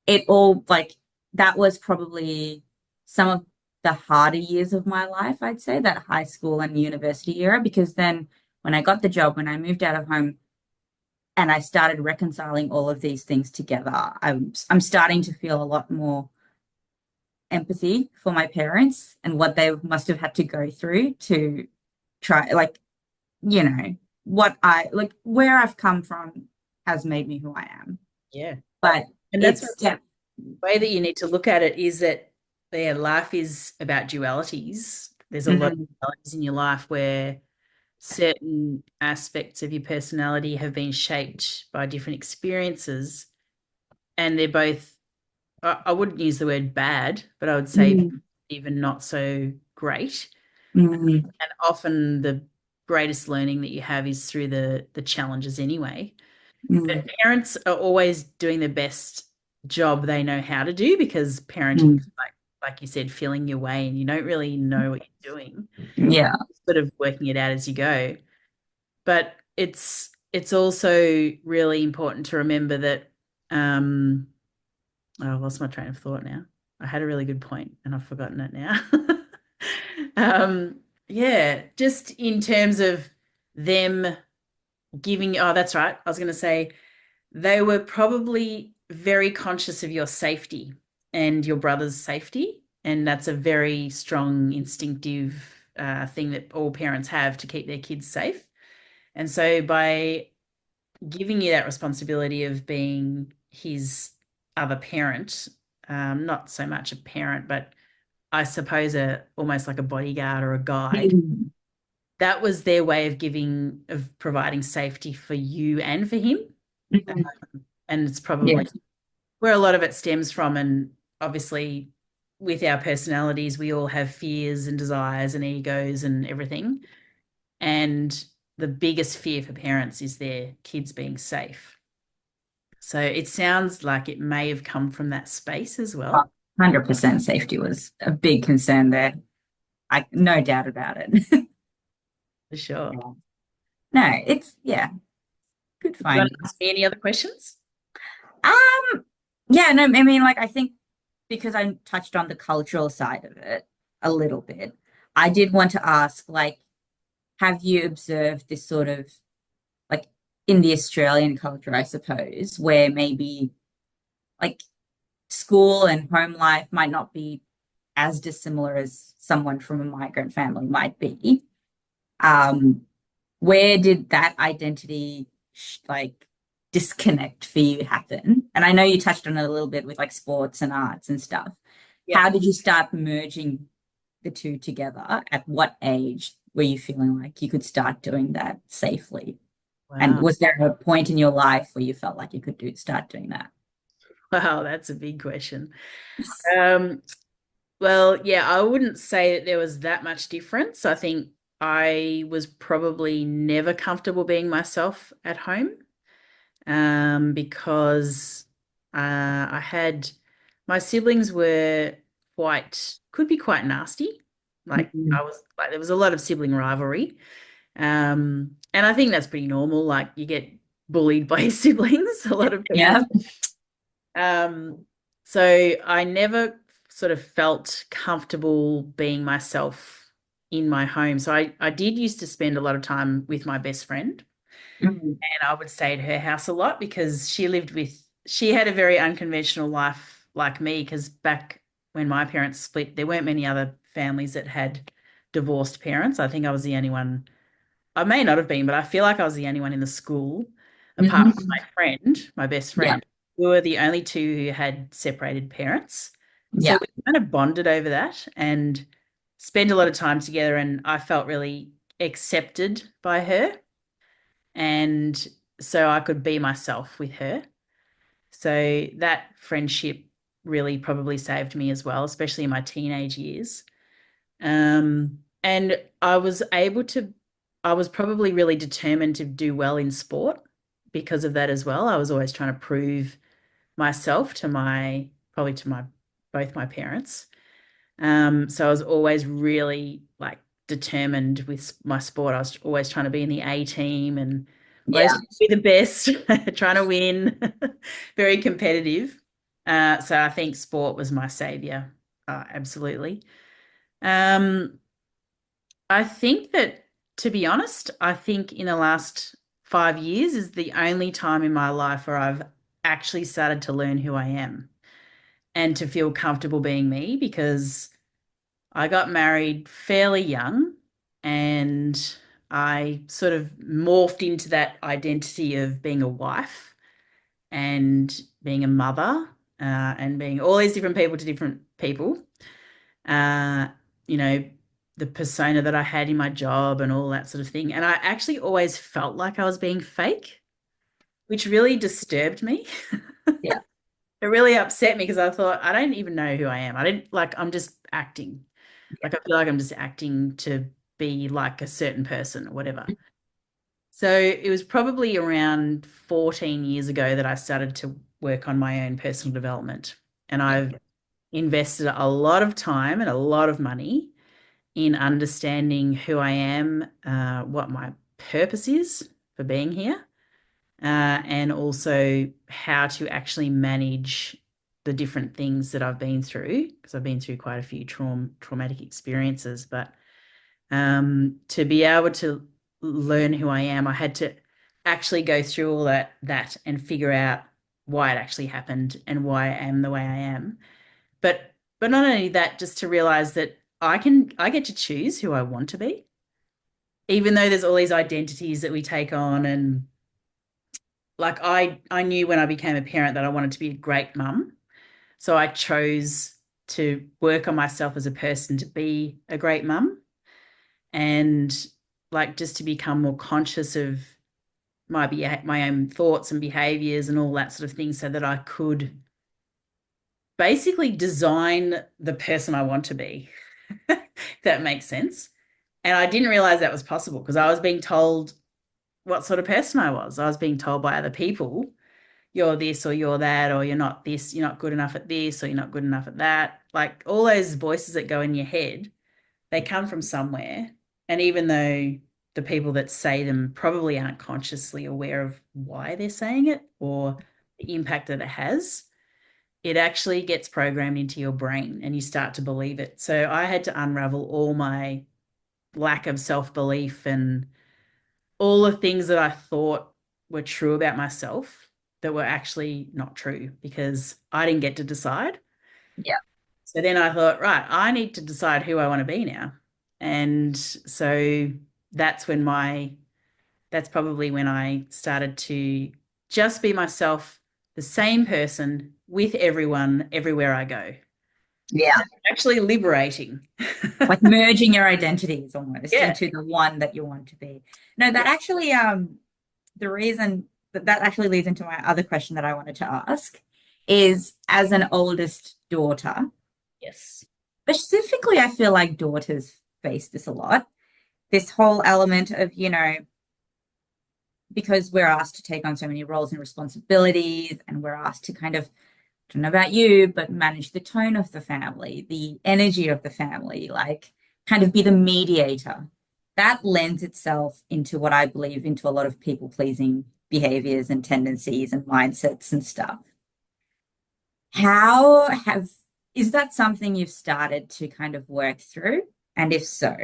It all like that was probably some of the harder years of my life, I'd say, that high school and university era, because then when I got the job, when I moved out of home and I started reconciling all of these things together, I'm starting to feel a lot more empathy for my parents and what they must have had to go through to try, like, what I like, where I've come from has made me who I am. Yeah. But And that's the it's, yeah. way that you need to look at it, is that life is about dualities. There's a lot of Mhm, dualities in your life where certain aspects of your personality have been shaped by different experiences, and they're both, I wouldn't use the word bad, but I would say mhm, even not so great. mhm, And often the greatest learning that you have is through the challenges anyway. But mhm, parents are always doing the best job they know how to do, because parenting is mhm. like you said, feeling your way, and you don't really know what you're doing, Yeah. sort of working it out as you go. But it's also really important to remember that oh, I lost my train of thought now. I had a really good point and I've forgotten it now. Yeah, just in terms of them giving, oh, that's right. I was going to say they were probably very conscious of your safety and your brother's safety. And that's a very strong instinctive thing that all parents have to keep their kids safe. And so by giving you that responsibility of being his other parent, not so much a parent, but I suppose a almost like a bodyguard or a guide. Mm. That was their way of providing safety for you and for him. Mhm. And it's probably Yes. where a lot of it stems from. And obviously, with our personalities, we all have fears and desires and egos and everything. And the biggest fear for parents is their kids being safe. So it sounds like it may have come from that space as well. 100% safety was a big concern there. No doubt about it. For sure. Yeah. No, it's yeah, good Do you want to findings. ask me any other questions? Um, yeah, no, I mean, like I think because I touched on the cultural side of it a little bit, I did want to ask, like, have you observed this sort of like in the Australian culture, I suppose, where maybe like school and home life might not be as dissimilar as someone from a migrant family might be. Um, where did that identity like disconnect for you happen? And I know you touched on it a little bit with like sports and arts and stuff. Yeah. How did you start merging the two together? At what age were you feeling like you could start doing that safely? And Wow. was there a point in your life where you felt like you could start doing that? Wow, that's a big question. Um, well, yeah, I wouldn't say that there was that much difference. I think I was probably never comfortable being myself at home, because I had my siblings were could be quite nasty. Like Mhm. there was a lot of sibling rivalry. And I think that's pretty normal. Like you get bullied by your siblings, a lot of people. Yeah. Um, so I never sort of felt comfortable being myself in my home. So I did used to spend a lot of time with my best friend, Mhm. and I would stay at her house a lot because she had a very unconventional life like me, because back when my parents split, there weren't many other families that had divorced parents. I think I was the only one. I may not have been, but I feel like I was the only one in the school, apart from Mhm. my friend, my best Yeah. friend. We were the only two who had separated parents. So Yeah. we kind of bonded over that and spent a lot of time together. And I felt really accepted by her. And so I could be myself with her. So that friendship really probably saved me as well, especially in my teenage years. And I was probably really determined to do well in sport because of that as well. I was always trying to prove myself probably to both my parents. So I was always really like determined with my sport. I was always trying to be in the A team and always Yeah. be the best, trying to win, very competitive. So I think sport was my savior. Absolutely. Um, I think that, to be honest, I think in the last 5 years is the only time in my life where I've actually started to learn who I am and to feel comfortable being me, because I got married fairly young and I sort of morphed into that identity of being a wife and being a mother, and being all these different people to different people. uh, you know, the persona that I had in my job and all that sort of thing. And I actually always felt like I was being fake, which really disturbed me. Yeah. It really upset me because I thought, I don't even know who I am. I didn't like, I'm just acting. Like, I feel like I'm just acting to be like a certain person or whatever. So it was probably around 14 years ago that I started to work on my own personal development. And Yeah. I've invested a lot of time and a lot of money in understanding who I am, what my purpose is, for being here, and also how to actually manage the different things that I've been through, because I've been through quite a few traumatic experiences. But to be able to learn who I am, I had to actually go through all that and figure out why it actually happened and why I am the way I am. But not only that, just to realize that I get to choose who I want to be, even though there's all these identities that we take on. And like I knew when I became a parent that I wanted to be a great mum. So I chose to work on myself as a person to be a great mum, and like just to become more conscious of my own thoughts and behaviors and all that sort of thing, so that I could basically design the person I want to be. If that makes sense. And I didn't realize that was possible because I was being told what sort of person I was. I was being told by other people, you're this or you're that, or you're not this, you're not good enough at this, or you're not good enough at that. Like all those voices that go in your head, they come from somewhere. And even though the people that say them probably aren't consciously aware of why they're saying it or the impact that it has, it actually gets programmed into your brain and you start to believe it. So I had to unravel all my lack of self-belief and all the things that I thought were true about myself that were actually not true because I didn't get to decide. Yeah. So then I thought, right, I need to decide who I want to be now. And so that's when that's probably when I started to just be myself, the same person with everyone, everywhere I go. Yeah. Actually liberating. Like merging your identities almost Yeah. into the one that you want to be. No, that actually the reason that actually leads into my other question that I wanted to ask is as an oldest daughter, Yes. specifically I feel like daughters face this a lot. This whole element of, because we're asked to take on so many roles and responsibilities, and we're asked to kind of, I don't know about you, but manage the tone of the family, the energy of the family, like kind of be the mediator. That lends itself into what I believe into a lot of people pleasing behaviors and tendencies and mindsets and stuff. How have, is that something you've started to kind of work through? And if so,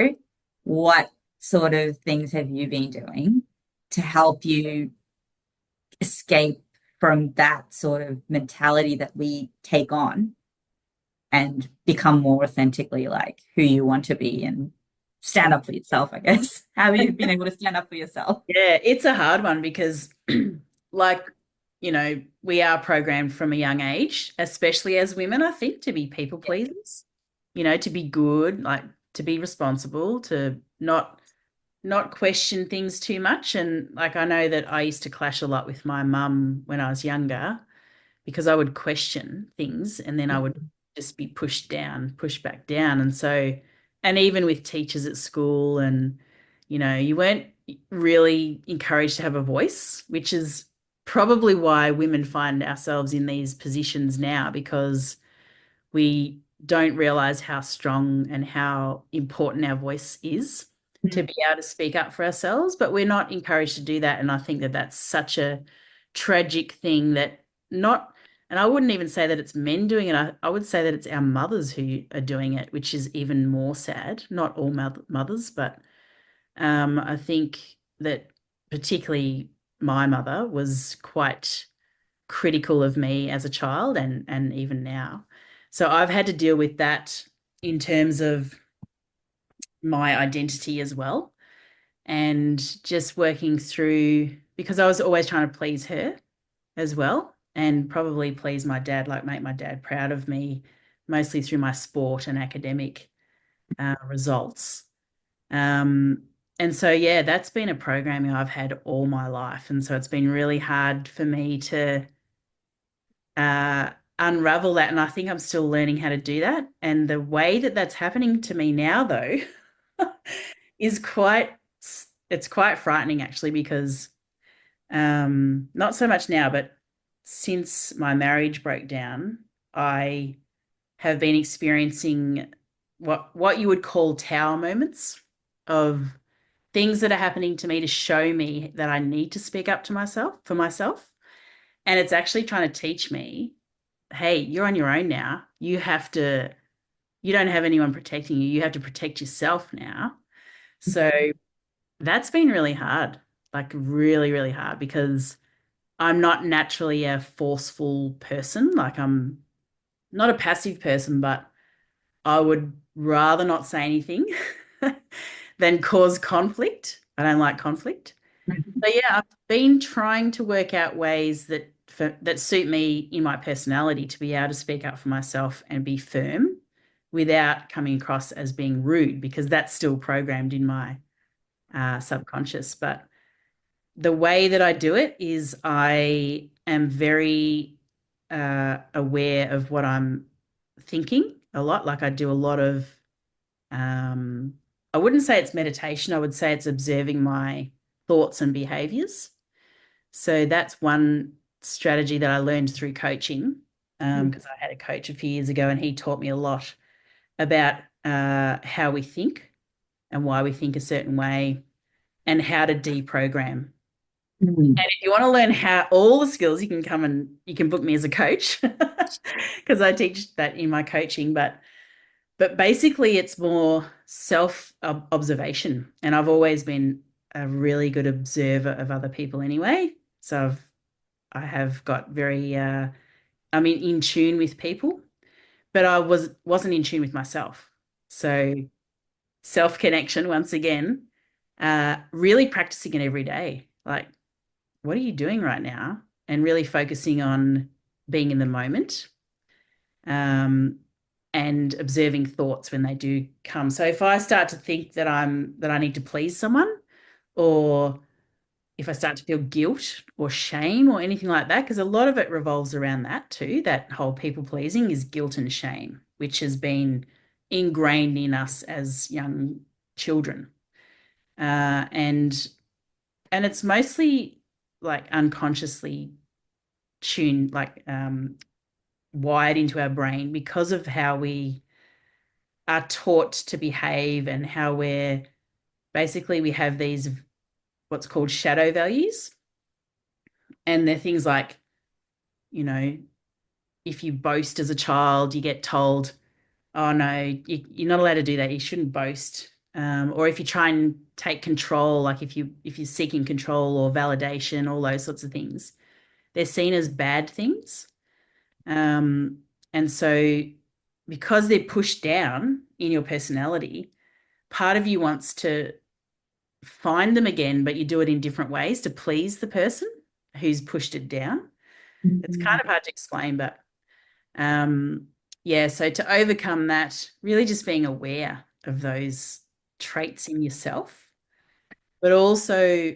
what sort of things have you been doing to help you escape from that sort of mentality that we take on and become more authentically like who you want to be and stand up for yourself, I guess? How have you been able to stand up for yourself? Yeah, it's a hard one because, like, we are programmed from a young age, especially as women, I think, to be people pleasers, to be good, like to be responsible, to not question things too much. And like I know that I used to clash a lot with my mum when I was younger because I would question things and then I would just be pushed back down. And so, and even with teachers at school, and, you weren't really encouraged to have a voice, which is probably why women find ourselves in these positions now because we don't realize how strong and how important our voice is to be able to speak up for ourselves, but we're not encouraged to do that. And I think that that's such a tragic thing that not, and I wouldn't even say that it's men doing it. I would say that it's our mothers who are doing it, which is even more sad. Not all mothers, but I think that particularly my mother was quite critical of me as a child and even now. So I've had to deal with that in terms of my identity as well, and just working through because I was always trying to please her as well and probably please my dad, like make my dad proud of me, mostly through my sport and academic results. Um, and so, yeah, that's been a programming I've had all my life. And so it's been really hard for me to uh, unravel that. And I think I'm still learning how to do that. And the way that that's happening to me now, though, is it's quite frightening actually, because not so much now, but since my marriage broke down, I have been experiencing what you would call tower moments of things that are happening to me to show me that I need to speak up to myself for myself. And it's actually trying to teach me, hey, you're on your own now. You don't have anyone protecting you. You have to protect yourself now. So that's been really hard, like really, really hard because I'm not naturally a forceful person. Like I'm not a passive person, but I would rather not say anything than cause conflict. I don't like conflict. So yeah, I've been trying to work out ways that suit me in my personality to be able to speak up for myself and be firm without coming across as being rude because that's still programmed in my subconscious. But the way that I do it is I am very aware of what I'm thinking a lot. Like I do a lot of, um, I wouldn't say it's meditation. I would say it's observing my thoughts and behaviors. So that's one strategy that I learned through coaching because I had a coach a few years ago and he taught me a lot about how we think and why we think a certain way and how to deprogram. Mm. And if you want to learn how all the skills, you can come and you can book me as a coach because I teach that in my coaching. But basically, it's more self observation, and I've always been a really good observer of other people anyway. So I have got very I'm in tune with people, but I wasn't in tune with myself. So self connection once again, really practicing it every day, like what are you doing right now? And really focusing on being in the moment um, and observing thoughts when they do come. So if I start to think that I need to please someone, or if I start to feel guilt or shame or anything like that, because a lot of it revolves around that too, that whole people pleasing is guilt and shame, which has been ingrained in us as young children. And it's mostly like unconsciously tuned, like wired into our brain because of how we are taught to behave and how we have these what's called shadow values. And they're things like, you know, if you boast as a child, you get told, oh no, you're not allowed to do that. You shouldn't boast. Or if you try and take control, like if you're seeking control or validation, all those sorts of things, they're seen as bad things. Um, and so, because they're pushed down in your personality, part of you wants to find them again, but you do it in different ways to please the person who's pushed it down. It's kind of hard to explain, but um, yeah, so to overcome that, really just being aware of those traits in yourself, but also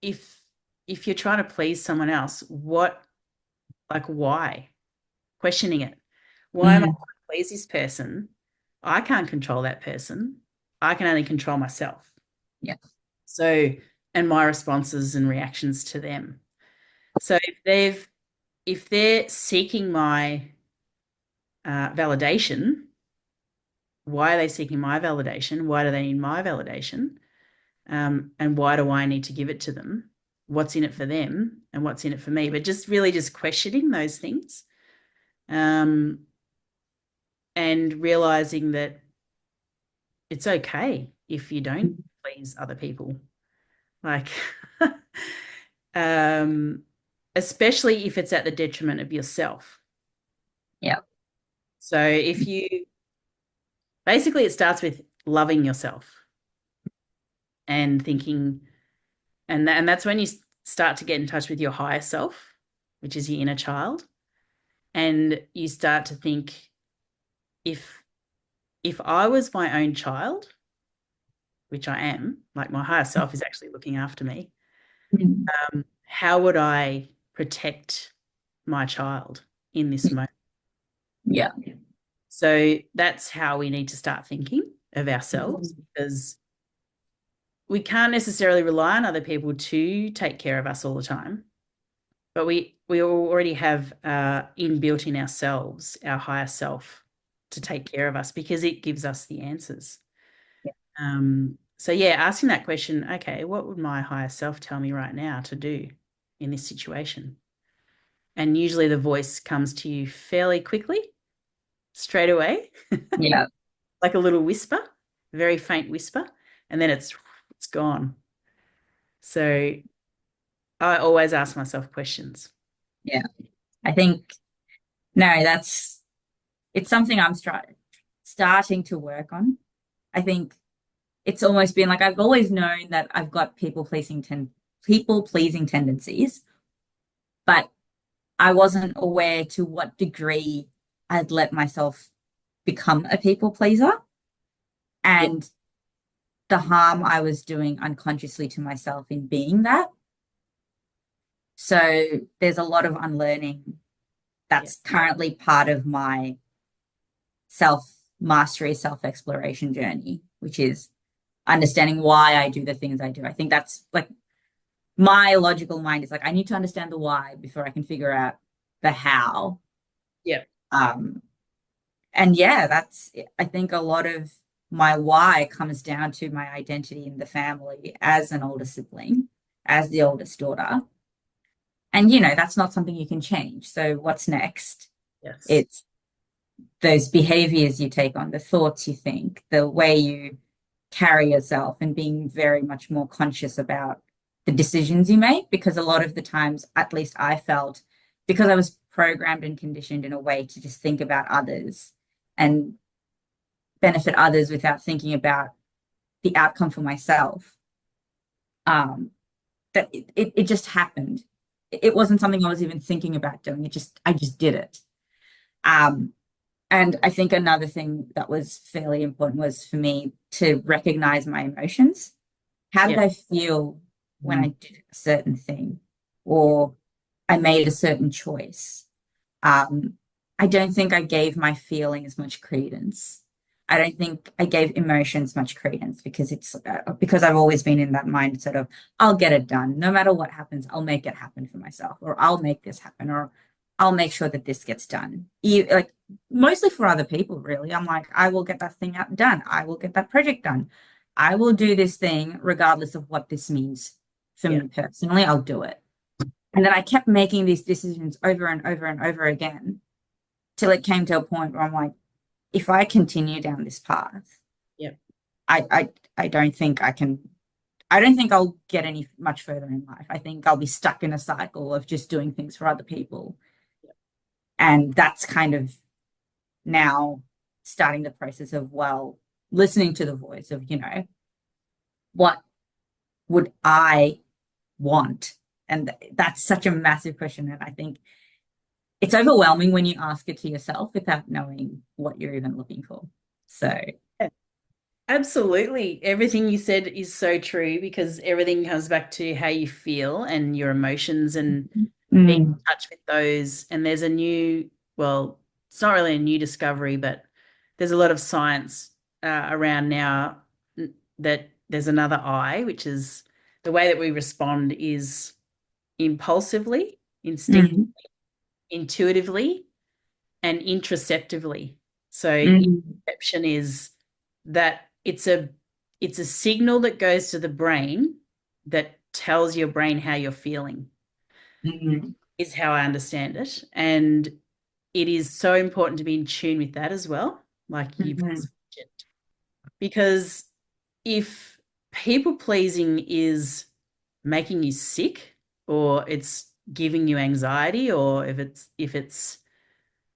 if if you're trying to please someone else, why? Questioning it. Why am I trying Mm. to please this person? I can't control that person. I can only control myself. Yeah. So, and my responses and reactions to them. So if they're seeking my validation, why are they seeking my validation? Why do they need my validation? And why do I need to give it to them? What's in it for them and what's in it for me? But just really just questioning those things, um, and realizing that it's okay if you don't please other people. Like, um, especially if it's at the detriment of yourself. Yeah. So if you basically it starts with loving yourself and thinking, and that's when you start to get in touch with your higher self, which is your inner child, and you start to think if if I was my own child, which I am, like my higher self is actually looking after me, Mm. how would I protect my child in this moment? Yeah. So that's how we need to start thinking of ourselves because we can't necessarily rely on other people to take care of us all the time. But we already have inbuilt in ourselves our higher self to take care of us because it gives us the answers. So yeah, asking that question, okay, what would my higher self tell me right now to do in this situation? And usually the voice comes to you fairly quickly, straight away, Yeah, like a little whisper, very faint whisper, and then it's gone. So I always ask myself questions. yeah. I think no, it's something I'm starting to work on. I think it's almost been like I've always known that I've got people pleasing tendencies, but I wasn't aware to what degree I'd let myself become a people pleaser Yeah, and the harm I was doing unconsciously to myself in being that. So there's a lot of unlearning yeah, that's currently part of my self mastery, self exploration journey, which is understanding why I do the things I do. I think that's like my logical mind is like, I need to understand the why before I can figure out the how. yeah, Um, and yeah, I think a lot of my why comes down to my identity in the family as an older sibling, as the oldest daughter. And, that's not something you can change. So what's next? yes, It's those behaviors you take on, the thoughts you think, the way you carry yourself, and being very much more conscious about the decisions you make. Because a lot of the times, at least I felt, because I was programmed and conditioned in a way to just think about others and benefit others without thinking about the outcome for myself, um, that it just happened. It wasn't something I was even thinking about doing. I just did it. Um, And I think another thing that was fairly important was for me to recognize my emotions. How did yeah, I feel when I mm, did a certain thing or I made a certain choice? Um, I don't think I gave my feelings much credence. I don't think I gave emotions much credence because because I've always been in that mindset of I'll get it done. No matter what happens, I'll make it happen for myself, or I'll make this happen, or I'll make sure that this gets done. Like mostly for other people, really. I'm like, I will get that thing out done. I will get that project done. I will do this thing regardless of what this means for yeah, me personally. I'll do it. And then I kept making these decisions over and over and over again till it came to a point where I'm like, if I continue down this path, yeah, I I, I don't think I don't think I'll get any much further in life. I think I'll be stuck in a cycle of just doing things for other people. And that's kind of now starting the process of, well, listening to the voice of, what would I want? And that's such a massive question. And I think it's overwhelming when you ask it to yourself without knowing what you're even looking for. So, yeah. Absolutely. Everything you said is so true because everything comes back to how you feel and your emotions and being in mm, touch with those. And there's a new, well, it's not really a new discovery, but there's a lot of science around now that there's another I, which is the way that we respond is impulsively, instinct, mm, intuitively, and introspectively. So mm, introception is that it's a signal that goes to the brain that tells your brain how you're feeling, mm, is how I understand it. And it is so important to be in tune with that as well, like you've mm, just mentioned. Because if people pleasing is making you sick or it's giving you anxiety or if it's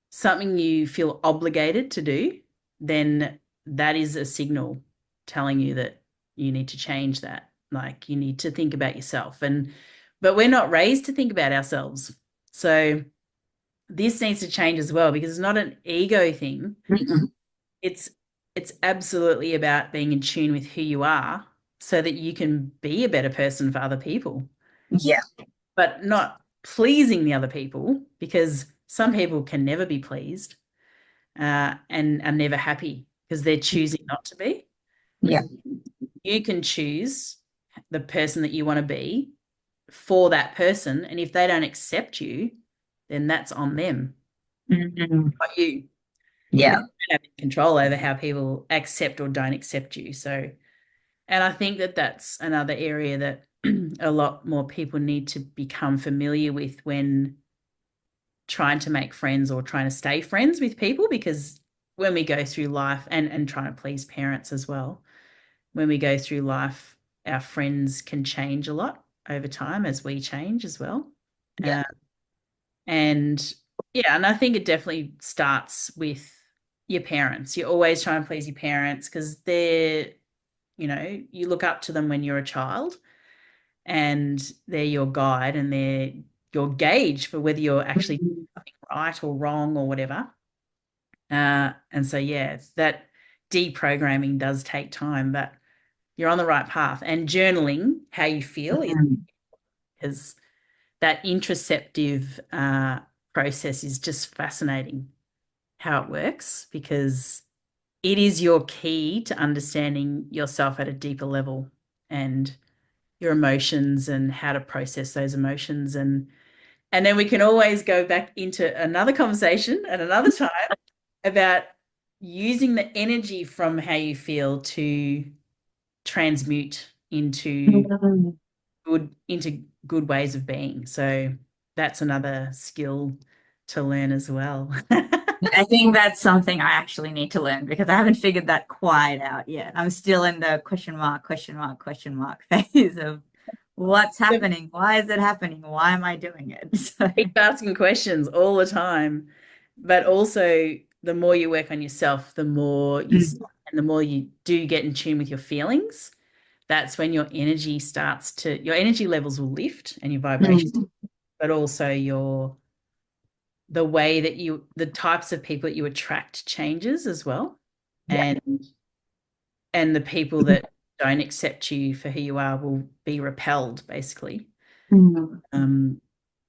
something you feel obligated to do, then that is a signal telling you that you need to change that. Like you need to think about yourself. But we're not raised to think about ourselves. So this needs to change as well because it's not an ego thing. mm. It's it's absolutely about being in tune with who you are so that you can be a better person for other people, Yeah. but not pleasing the other people because some people can never be pleased and are never happy because they're choosing not to be. Yeah. You can choose the person that you want to be for that person. And if they don't accept you, then that's on them, Mm, not you. yeah. Because you don't have control over how people accept or don't accept you. So And I think that that's another area that a lot more people need to become familiar with when trying to make friends or trying to stay friends with people, because when we go through life, and trying to please parents as well, when we go through life, our friends can change a lot over time as we change as well. Yeah. Uh, and yeah, and I think it definitely starts with your parents. You're always trying to please your parents because you look up to them when you're a child, and they're your guide, and they're your gauge for whether you're actually doing Mhm. something right or wrong or whatever. And so, yeah, that deprogramming does take time, but you're on the right path. And journaling how you feel is that introspective process is just fascinating how it works, because it is your key to understanding yourself at a deeper level, and your emotions and how to process those emotions. And then we can always go back into another conversation at another time about using the energy from how you feel to transmute Mhm. into good ways of being. So that's another skill to learn as well. I think that's something I actually need to learn because I haven't figured that quite out yet. I'm still in the question mark, question mark, question mark phase of what's happening? Why is it happening? Why am I doing it? So, Keep asking questions all the time, but also the more you work on yourself, the more you mm, stop, and the more you do get in tune with your feelings. That's when your energy levels will lift, and your vibration, mm, but also the types of people that you attract changes as well. yeah. And the people that don't accept you for who you are will be repelled, basically. Mm, Um,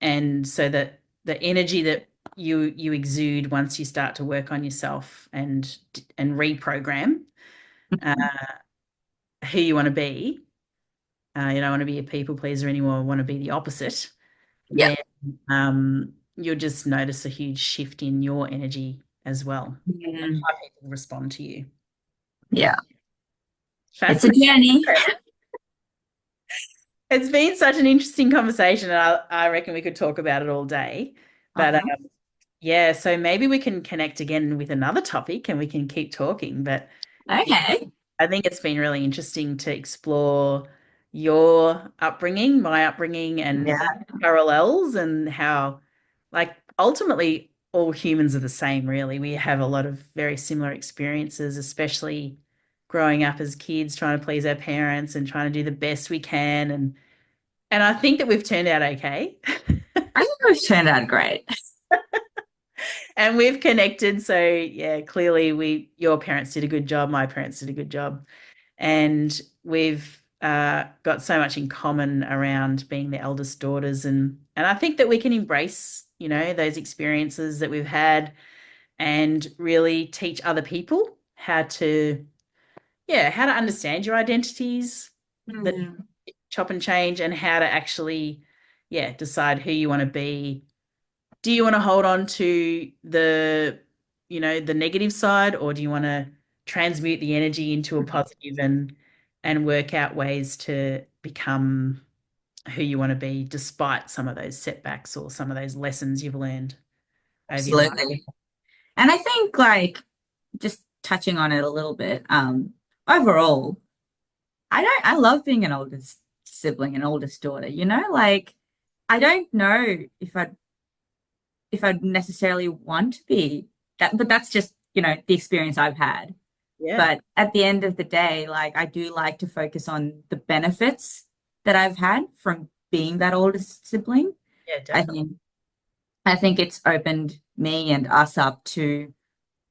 and so that the energy that you exude once you start to work on yourself and reprogram uh, who you want to be. You don't want to be a people pleaser anymore. Want to be the opposite. yeah. Then you'll just notice a huge shift in your energy as well, and Mm, how people respond to you. yeah. It's a Fascinating. journey. It's been such an interesting conversation, and I reckon we could talk about it all day. But Uh-huh. yeah, so maybe we can connect again with another topic and we can keep talking. But yeah, Okay. I think it's been really interesting to explore your upbringing, my upbringing, and Yeah. parallels, and how, like, ultimately all humans are the same, really. We have a lot of very similar experiences, especially growing up as kids, trying to please our parents and trying to do the best we can. And I think that we've turned out okay. I think we've turned out great. And we've connected. So yeah, clearly your parents did a good job, my parents did a good job. And we've got so much in common around being the eldest daughters, and I think that we can embrace, those experiences that we've had, and really teach other people how to understand your identities, that Mm, chop and change, and how to actually, decide who you want to be. Do you want to hold on to the negative side, or do you want to transmute the energy into a positive, and work out ways to become who you want to be, despite some of those setbacks or some of those lessons you've learned over your life? absolutely. And I think like just touching on it a little bit, overall, I love being an oldest sibling, an oldest daughter, like I don't know if I'd necessarily want to be that, but that's just, the experience I've had. Yeah, But at the end of the day, like I do like to focus on the benefits that I've had from being that oldest sibling. yeah, I definitely. think I think it's opened me and us up to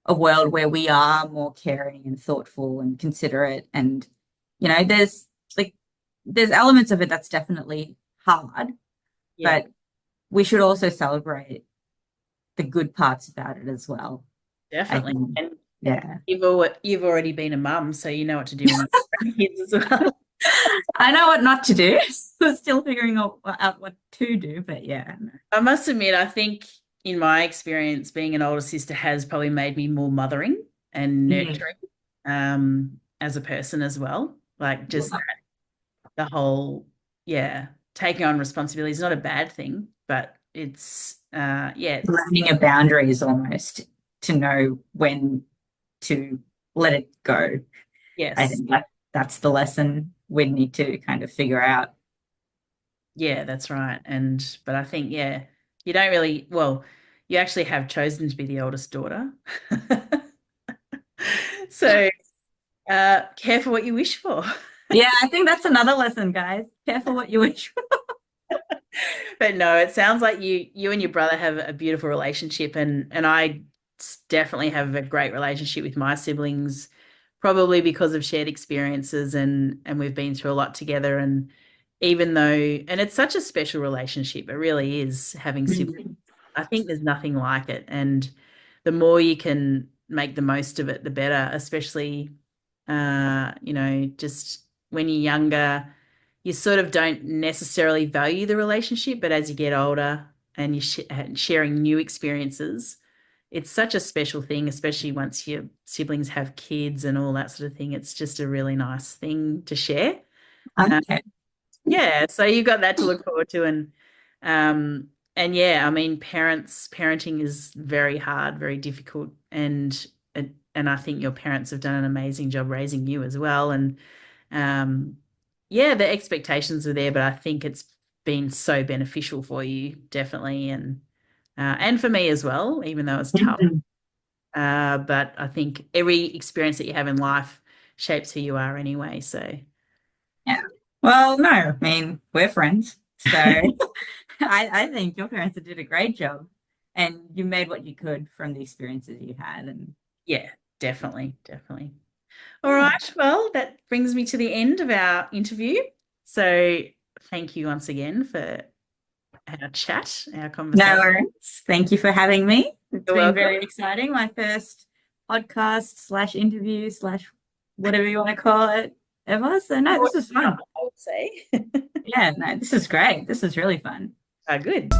a world where we are more caring and thoughtful and considerate. And, there's like there's elements of it that's definitely hard, Yeah, but we should also celebrate the good parts about it as well. I definitely. think, And yeah. you've already been a mum, so you know what to do when you have kids as well. I know what not to do. We're still figuring out what to do, but yeah. I must admit, I think in my experience, being an older sister has probably made me more mothering and Mm. nurturing as a person as well. Like just the whole, yeah, taking on responsibility is not a bad thing, but it's yeah, Learning a boundary is almost to know when to let it go. I yes. think that's the lesson we need to kind of figure out. Yeah, that's right. And but I think, yeah, you don't really, well, you actually have chosen to be the oldest daughter. So careful what you wish for. Yeah, I think that's another lesson, guys. Careful what you wish. But no, it sounds like you and your brother have a beautiful relationship, and I definitely have a great relationship with my siblings, probably because of shared experiences, and we've been through a lot together. And even though, and it's such a special relationship, it really is having siblings. Mhm. I think there's nothing like it. And the more you can make the most of it, the better, especially, just when you're younger, you sort of don't necessarily value the relationship, but as you get older and sharing new experiences, it's such a special thing, especially once your siblings have kids and all that sort of thing. It's just a really nice thing to share. Uh, Okay. yeah, so you got that to look forward to, um and yeah, I mean, parenting is very hard, very difficult, and I think your parents have done an amazing job raising you as well. And yeah, the expectations are there, but I think it's been so beneficial for you, definitely, and for me as well, even though it's tough. Mhm. But I think every experience that you have in life shapes who you are anyway. So Yeah. Well, no, I mean, we're friends. So I think your parents did a great job and you made what you could from the experiences you had. And yeah, definitely, definitely. All yeah, right. Well, that brings me to the end of our interview. So thank you once again for our chat, our no conversation. worries. Thank you for having me. It's You're been welcome. very exciting. My first podcast slash interview slash whatever you want to call it ever. So no, this is I fun. would say. Yeah, no, this is great. This is really fun. Good.